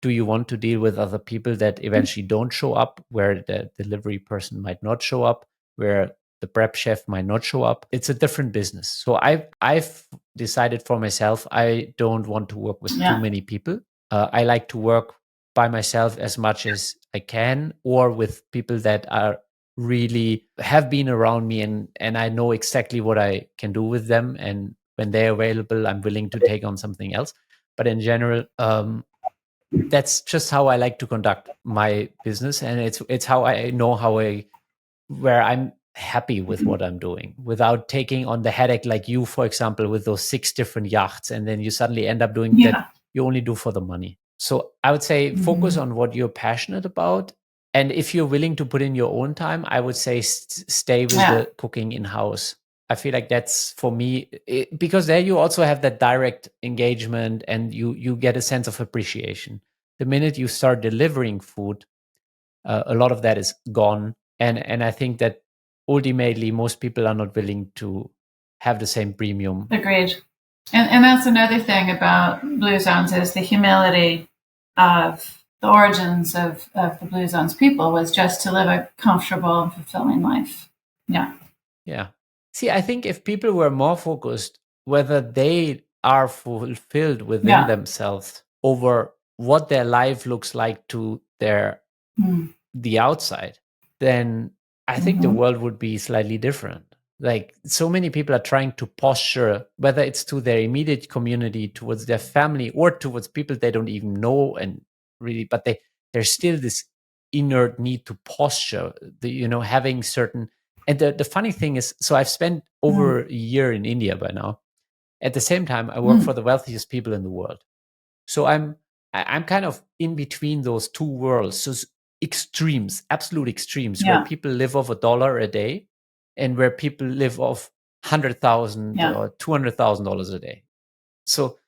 Do you want to deal with other people that eventually don't show up, where the delivery person might not show up, where the prep chef might not show up? It's a different business. So I've decided for myself, I don't want to work with too many people. I like to work by myself as much as I can, or with people that are really have been around me and I know exactly what I can do with them. And when they're available, I'm willing to take on something else. But in general, that's just how I like to conduct my business, and it's how I know where I'm happy with what I'm doing without taking on the headache like you, for example, with those 6 different yachts, and then you suddenly end up doing that you only do for the money. So I would say focus on what you're passionate about, and if you're willing to put in your own time, I would say stay with the cooking in-house. I feel like that's for me, because there you also have that direct engagement and you get a sense of appreciation. The minute you start delivering food, a lot of that is gone. And I think that ultimately most people are not willing to have the same premium. Agreed. And that's another thing about Blue Zones is the humility of the origins of the Blue Zones people was just to live a comfortable and fulfilling life. Yeah. Yeah. See, I think if people were more focused whether they are fulfilled within themselves over what their life looks like to the outside, then I think the world would be slightly different. Like so many people are trying to posture, whether it's to their immediate community, towards their family, or towards people they don't even know, and really, but there's still this inert need to posture, having certain. And the funny thing is, so I've spent over a year in India by now. At the same time, I work for the wealthiest people in the world. So I'm kind of in between those two worlds. So extremes, absolute extremes, where people live off $1 a day and where people live off $100,000 or $200,000 a day. So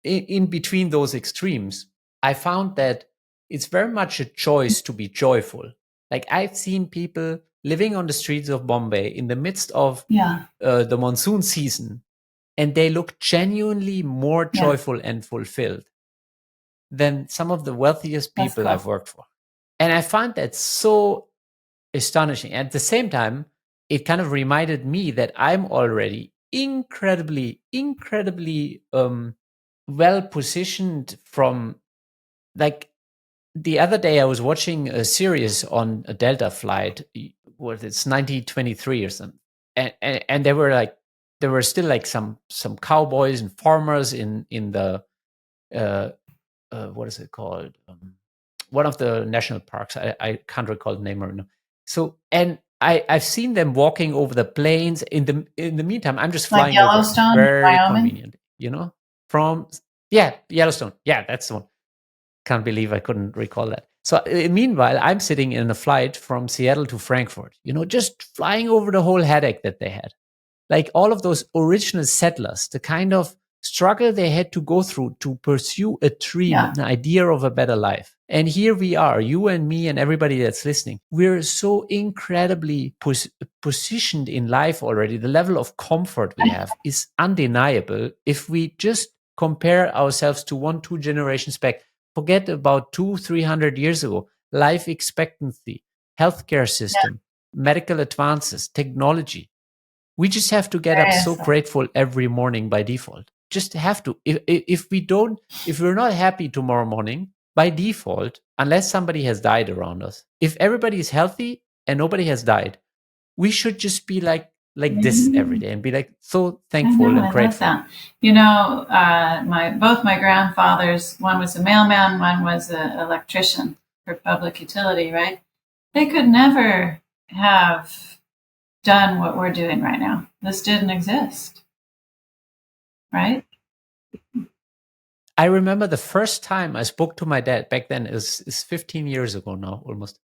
in between those extremes, I found that it's very much a choice to be joyful. Like I've seen people living on the streets of Bombay in the midst of the monsoon season, and they look genuinely more joyful and fulfilled than some of the wealthiest people I've worked for. And I find that so astonishing. At the same time, it kind of reminded me that I'm already incredibly well positioned from, like, the other day I was watching a series on a Delta flight, what it's 1923 or something. And there were still like some cowboys and farmers in the what is it called? One of the national parks. I can't recall the name right now. So, and I've seen them walking over the plains. In the meantime, I'm just flying like Yellowstone, over. Very Wyoming? convenient, from Yellowstone. Yeah, that's the one. Can't believe I couldn't recall that. So meanwhile, I'm sitting in a flight from Seattle to Frankfurt, just flying over the whole headache that they had. Like all of those original settlers, the kind of struggle they had to go through to pursue a dream, an idea of a better life. And here we are, you and me and everybody that's listening. We're so incredibly positioned in life already. The level of comfort we have is undeniable. If we just compare ourselves to 1-2 generations back, forget about 200-300 years ago, life expectancy, healthcare system, medical advances, technology. We just have to get up so grateful every morning by default. Just have to. If we're not happy tomorrow morning, by default, unless somebody has died around us, if everybody is healthy and nobody has died, we should just be like like this every day and be like so thankful and I grateful. love that. You know, both my grandfathers, one was a mailman, one was an electrician for public utility, right? They could never have done what we're doing right now. This didn't exist, right? I remember the first time I spoke to my dad back then, is 15 years ago now, almost.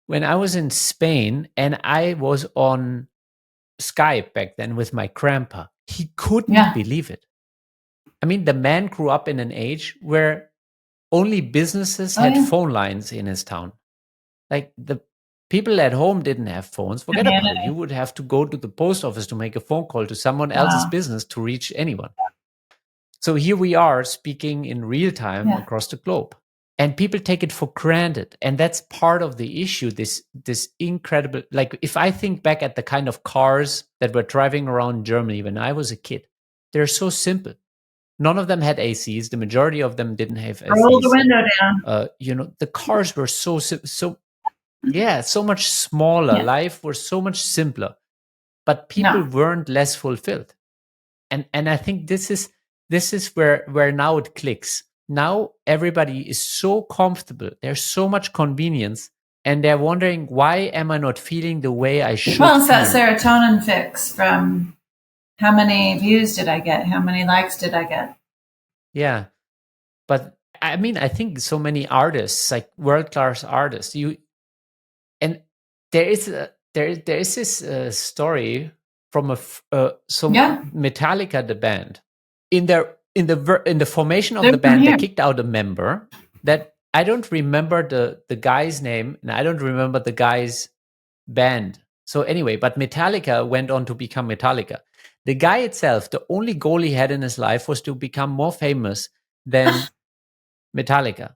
When I was in Spain and I was on Skype back then with my grandpa, he couldn't believe it. I mean, the man grew up in an age where only businesses had phone lines in his town. Like the people at home didn't have phones. Forget about it. You would have to go to the post office to make a phone call to someone else's business to reach anyone. So here we are speaking in real time across the globe. And people take it for granted. And that's part of the issue, this incredible, like if I think back at the kind of cars that were driving around Germany when I was a kid, they're so simple. None of them had ACs. The majority of them didn't have ACs. Roll the window down. The cars were so much smaller. Yeah. Life was so much simpler, but people weren't less fulfilled. And I think this is where now it clicks. Now everybody is so comfortable. There's so much convenience, and they're wondering, why am I not feeling the way I should? Well, it's that serotonin fix from how many views did I get? How many likes did I get? Yeah. But I mean, I think so many artists, like world-class artists, and there is this story from Metallica, the band, in the formation of the band, they kicked out a member that I don't remember the guy's name, and I don't remember the guy's band. So anyway, but Metallica went on to become Metallica. The guy itself, the only goal he had in his life was to become more famous than Metallica.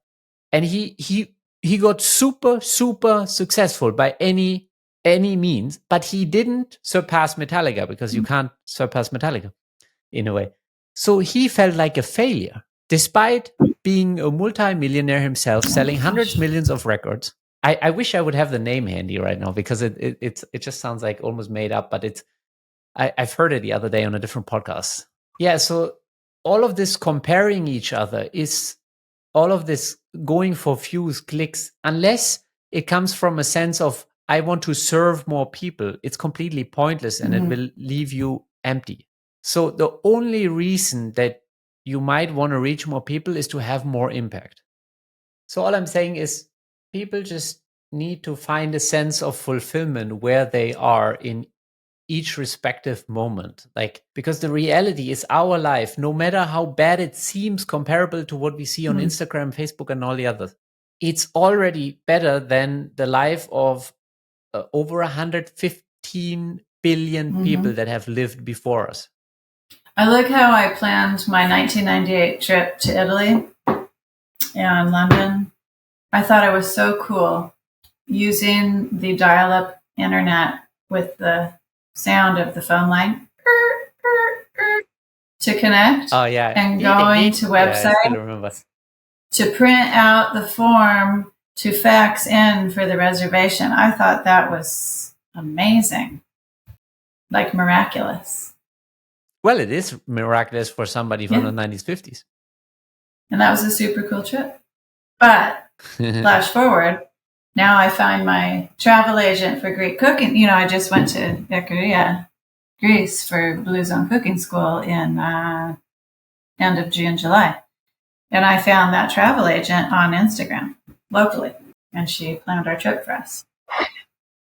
And he got super, super successful by any means, but he didn't surpass Metallica, because you can't surpass Metallica in a way. So he felt like a failure, despite being a multi-millionaire himself, selling hundreds of millions of records. I wish I would have the name handy right now, because it just sounds like almost made up, but I've heard it the other day on a different podcast. Yeah, so all of this comparing each other is all of this going for views, clicks, unless it comes from a sense of, I want to serve more people, it's completely pointless and it will leave you empty. So the only reason that you might want to reach more people is to have more impact. So all I'm saying is, people just need to find a sense of fulfillment where they are in each respective moment. Like, because the reality is, our life, no matter how bad it seems comparable to what we see on Instagram, Facebook, and all the others, it's already better than the life of over 115 billion people that have lived before us. I like how I planned my 1998 trip to Italy and London. I thought it was so cool using the dial-up internet with the sound of the phone line to connect. Oh yeah, and going to website to print out the form to fax in for the reservation. I thought that was amazing, like miraculous. Well, it is miraculous for somebody from the 90s, 50s. And that was a super cool trip. But flash forward, now I find my travel agent for Greek cooking. You know, I just went to Ikaria, Greece for Blue Zone Cooking School in end of June, July. And I found that travel agent on Instagram locally, and she planned our trip for us.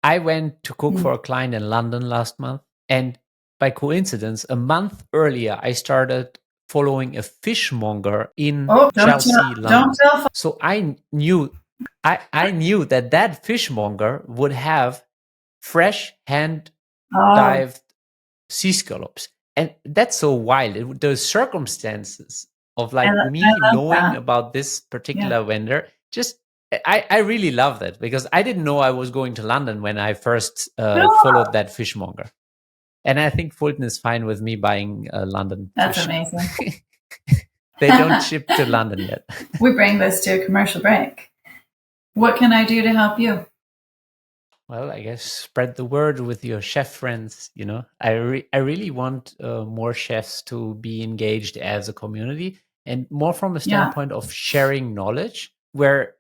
I went to cook for a client in London last month, and by coincidence, a month earlier, I started following a fishmonger in Chelsea, London. So I knew that fishmonger would have fresh hand-dived sea scallops. And that's so wild. The circumstances of me knowing about this particular vendor, just I really love that, because I didn't know I was going to London when I first followed that fishmonger. And I think Fulton is fine with me buying London That's fish. amazing. They don't ship to London yet. We bring this to a commercial break. What can I do to help you? Well, I guess spread the word with your chef friends. You know, I really want more chefs to be engaged as a community, and more from a Yeah. standpoint of sharing knowledge, where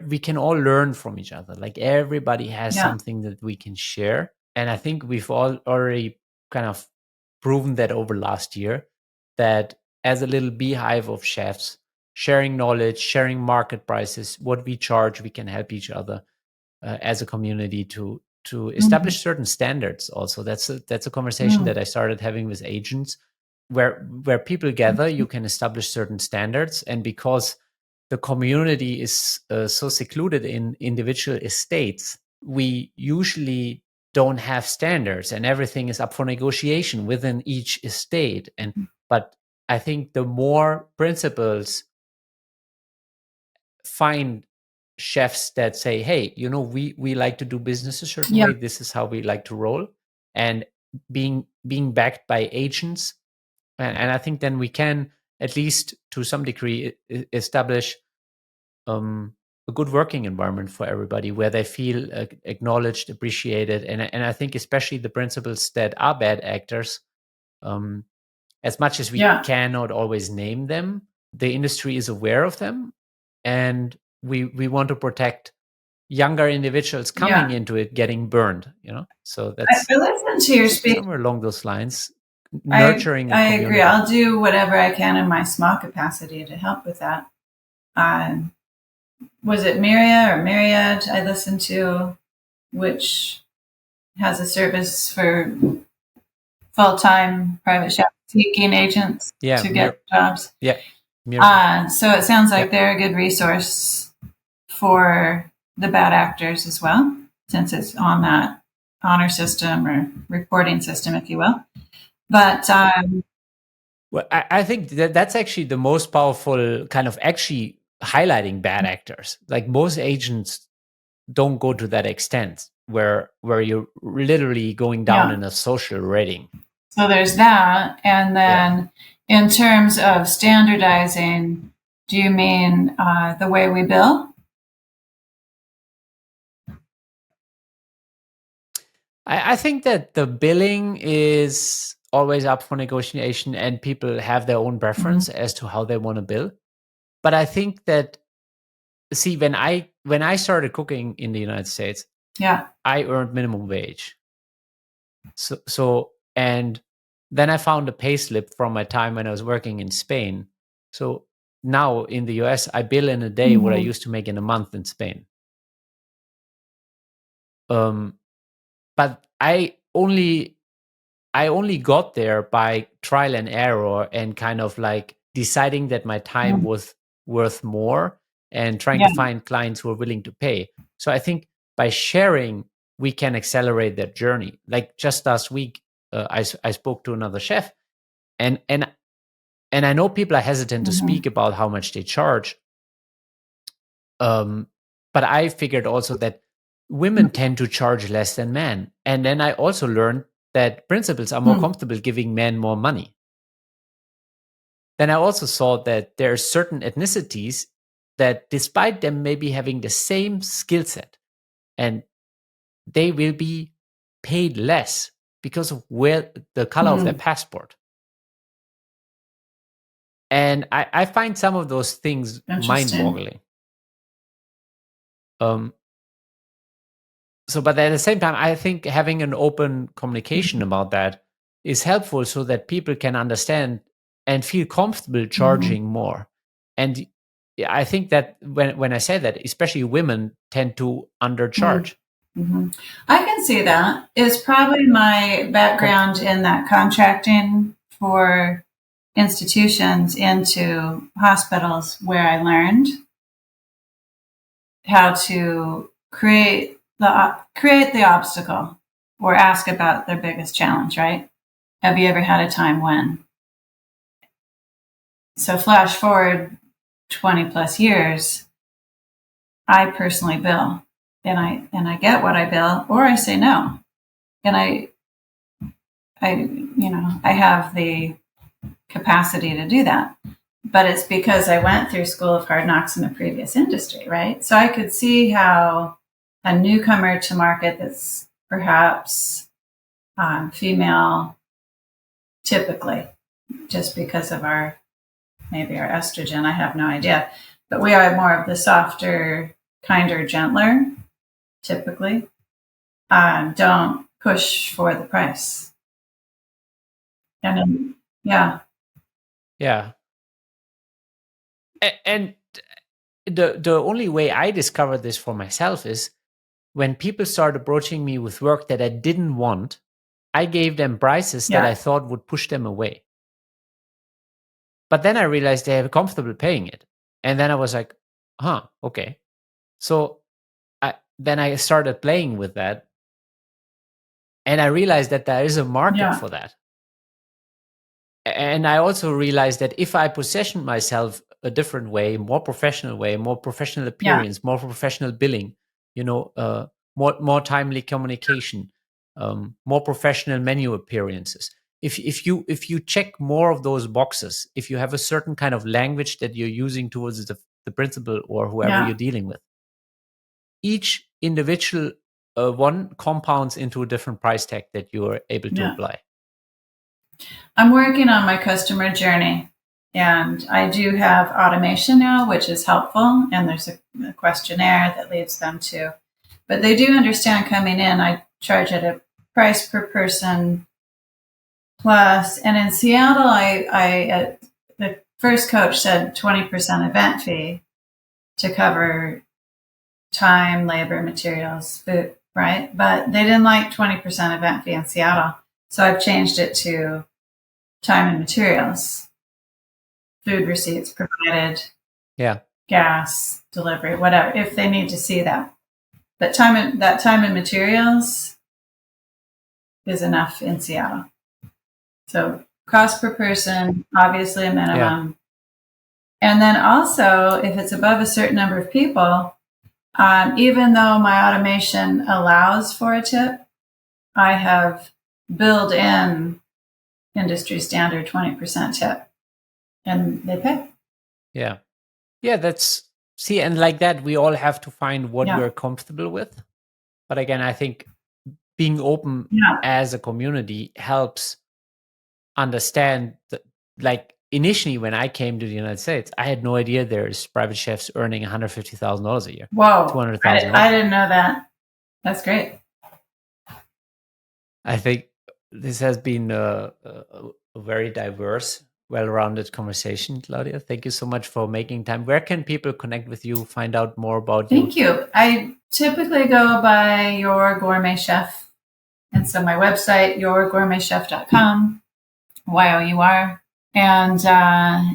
we can all learn from each other. Like everybody has Yeah. something that we can share, and I think we've all already kind of proven that over last year, that as a little beehive of chefs, sharing knowledge, sharing market prices, what we charge, we can help each other as a community to establish certain standards. Also, that's a conversation that I started having with agents, where people gather, you can establish certain standards, and because the community is so secluded in individual estates, we usually don't have standards, and everything is up for negotiation within each estate. But I think the more principles find chefs that say, hey, you know, we like to do business a certain Yeah. way, this is how we like to roll, and being backed by agents, and I think then we can, at least to some degree, establish a good working environment for everybody, where they feel acknowledged, appreciated, and I think especially the principals that are bad actors, as much as we Yeah. cannot always name them, the industry is aware of them, and we want to protect younger individuals coming Yeah. into it getting burned, you know. So I that's listen to your speak. somewhere along those lines, I nurturing a agree. community. I'll do whatever I can in my small capacity to help with that. Was it Myria or Myriad I listened to, which has a service for full-time private chef seeking agents to get jobs. So it sounds like they're a good resource for the bad actors as well, since it's on that honor system or reporting system, if you will. But well, I think that's actually the most powerful kind of actually highlighting bad actors. Like most agents don't go to that extent where you're literally going down in a social rating. So there's that. And then in terms of standardizing, do you mean the way we bill? I think that the billing is always up for negotiation, and people have their own preference as to how they want to bill. But I think that, see, when I started cooking in the United States, I earned minimum wage. So and then I found a pay slip from my time when I was working in Spain. So now in the US, I bill in a day what I used to make in a month in Spain. But I only got there by trial and error, and kind of like deciding that my time was worth more, and trying to find clients who are willing to pay. So I think by sharing, we can accelerate that journey. Like just last week, I spoke to another chef, and I know people are hesitant to speak about how much they charge. But I figured also that women tend to charge less than men. And then I also learned that principals are more comfortable giving men more money. Then I also saw that there are certain ethnicities that, despite them maybe having the same skill set, and they will be paid less because of where the color of their passport. And I find some of those things mind-boggling. So, but at the same time, I think having an open communication about that is helpful, so that people can understand and feel comfortable charging more. And I think that when I say that, especially women tend to undercharge. I can see that. It's probably my background in that contracting for institutions into hospitals, where I learned how to create the obstacle or ask about their biggest challenge, right? Have you ever had a time when? So flash forward 20 plus years, I personally bill, and I get what I bill, or I say no. And I have the capacity to do that. But it's because I went through School of Hard Knocks in a previous industry, right? So I could see how a newcomer to market that's perhaps female, typically, just because of maybe our estrogen. I have no idea. But we are more of the softer, kinder, gentler, typically. Don't push for the price. And then, yeah. Yeah. And the only way I discovered this for myself is when people started approaching me with work that I didn't want, I gave them prices that I thought would push them away. But then I realized they were comfortable paying it. And then I was like, okay. So then I started playing with that. And I realized that there is a market for that. And I also realized that if I position myself a different way, more professional appearance, more professional billing, more timely communication, more professional menu appearances. If you check more of those boxes, if you have a certain kind of language that you're using towards the principal or whoever you're dealing with, each individual one compounds into a different price tag that you are able to apply. I'm working on my customer journey, and I do have automation now, which is helpful. And there's a questionnaire that leads them to, but they do understand coming in. I charge at a price per person plus. And in Seattle, I the first coach said 20% event fee to cover time, labor, materials, food, right? But they didn't like 20% event fee in Seattle. So I've changed it to time and materials, food receipts provided, gas, delivery, whatever, if they need to see that. But time and materials is enough in Seattle. So cost per person, obviously a minimum. Yeah. And then also, if it's above a certain number of people, even though my automation allows for a tip, I have built in industry standard 20% tip, and they pay. Yeah. And like that, we all have to find what we're comfortable with. But again, I think being open as a community helps understand that, like, initially when I came to the United States, I had no idea there's private chefs earning $150,000 a year. Whoa. $200,000. I didn't know that. That's great. I think this has been a very diverse, well-rounded conversation, Claudia. Thank you so much for making time. Where can people connect with you, find out more about you? Thank you. I typically go by Your Gourmet Chef. And so my website, yourgourmetchef.com, YOUR. And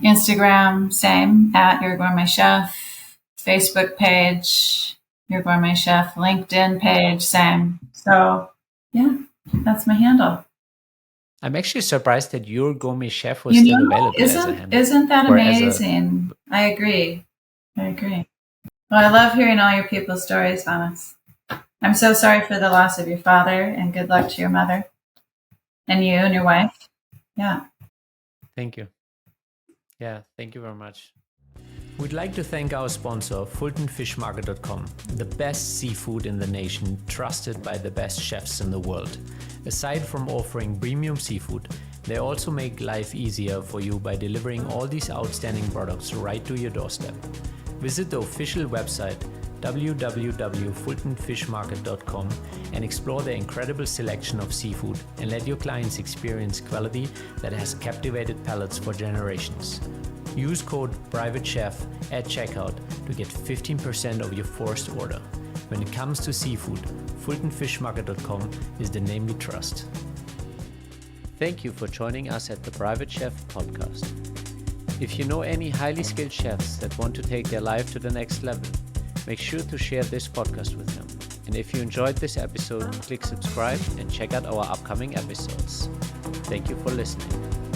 Instagram, same, at Your Gourmet Chef. Facebook page, Your Gourmet Chef. LinkedIn page, same. So, yeah, that's my handle. I'm actually surprised that Your Gourmet Chef was still available as a handle. Isn't that amazing? I agree. Well, I love hearing all your people's stories, Thomas. I'm so sorry for the loss of your father, and good luck to your mother and you and your wife. Yeah. Thank you. Yeah, thank you very much. We'd like to thank our sponsor, FultonFishMarket.com, the best seafood in the nation, trusted by the best chefs in the world. Aside from offering premium seafood, they also make life easier for you by delivering all these outstanding products right to your doorstep. Visit the official website, www.fultonfishmarket.com, and explore the incredible selection of seafood and let your clients experience quality that has captivated palates for generations. Use code PRIVATECHEF at checkout to get 15% of your first order. When it comes to seafood, FultonFishMarket.com is the name we trust. Thank you for joining us at the Private Chef podcast. If you know any highly skilled chefs that want to take their life to the next level, make sure to share this podcast with them. And if you enjoyed this episode, click subscribe and check out our upcoming episodes. Thank you for listening.